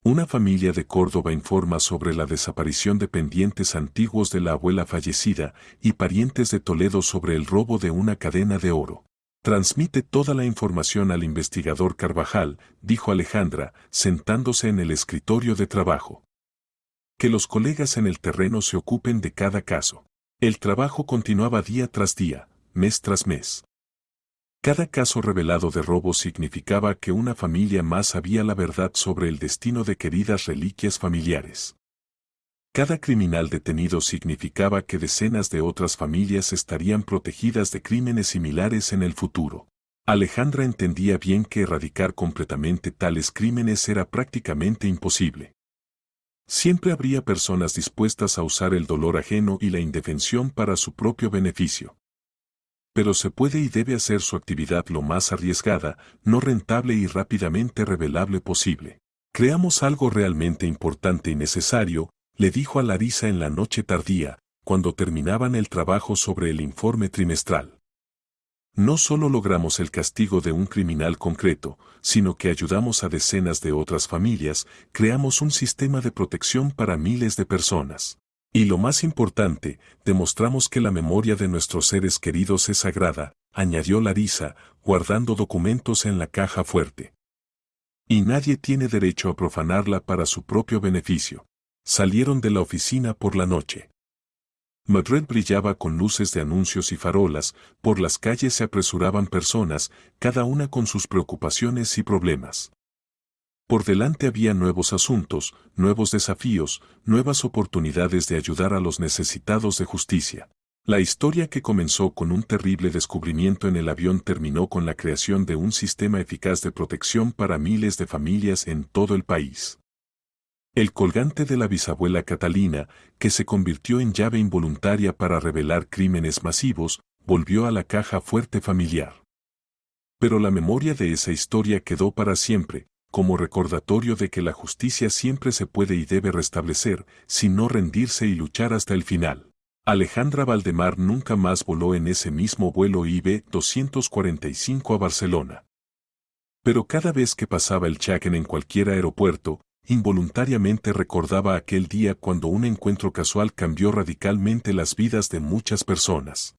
S1: Una familia de Córdoba informa sobre la desaparición de pendientes antiguos de la abuela fallecida y parientes de Toledo sobre el robo de una cadena de oro. Transmite toda la información al investigador Carvajal, dijo Alejandra, sentándose en el escritorio de trabajo. Que los colegas en el terreno se ocupen de cada caso. El trabajo continuaba día tras día, mes tras mes. Cada caso revelado de robo significaba que una familia más sabía la verdad sobre el destino de queridas reliquias familiares. Cada criminal detenido significaba que decenas de otras familias estarían protegidas de crímenes similares en el futuro. Alejandra entendía bien que erradicar completamente tales crímenes era prácticamente imposible. Siempre habría personas dispuestas a usar el dolor ajeno y la indefensión para su propio beneficio. Pero se puede y debe hacer su actividad lo más arriesgada, no rentable y rápidamente revelable posible. Creamos algo realmente importante y necesario, le dijo a Larisa en la noche tardía, cuando terminaban el trabajo sobre el informe trimestral. No solo logramos el castigo de un criminal concreto, sino que ayudamos a decenas de otras familias, creamos un sistema de protección para miles de personas. Y lo más importante, demostramos que la memoria de nuestros seres queridos es sagrada, añadió Larisa, guardando documentos en la caja fuerte. Y nadie tiene derecho a profanarla para su propio beneficio. Salieron de la oficina por la noche. Madrid brillaba con luces de anuncios y farolas, por las calles se apresuraban personas, cada una con sus preocupaciones y problemas. Por delante había nuevos asuntos, nuevos desafíos, nuevas oportunidades de ayudar a los necesitados de justicia. La historia que comenzó con un terrible descubrimiento en el avión terminó con la creación de un sistema eficaz de protección para miles de familias en todo el país. El colgante de la bisabuela Catalina, que se convirtió en llave involuntaria para revelar crímenes masivos, volvió a la caja fuerte familiar. Pero la memoria de esa historia quedó para siempre, como recordatorio de que la justicia siempre se puede y debe restablecer, sin no rendirse y luchar hasta el final. Alejandra Valdemar nunca más voló en ese mismo vuelo IB 245 a Barcelona. Pero cada vez que pasaba el check-in en cualquier aeropuerto, involuntariamente recordaba aquel día cuando un encuentro casual cambió radicalmente las vidas de muchas personas.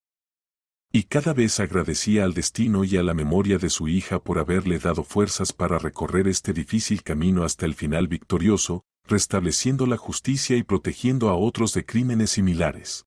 S1: Y cada vez agradecía al destino y a la memoria de su hija por haberle dado fuerzas para recorrer este difícil camino hasta el final victorioso, restableciendo la justicia y protegiendo a otros de crímenes similares.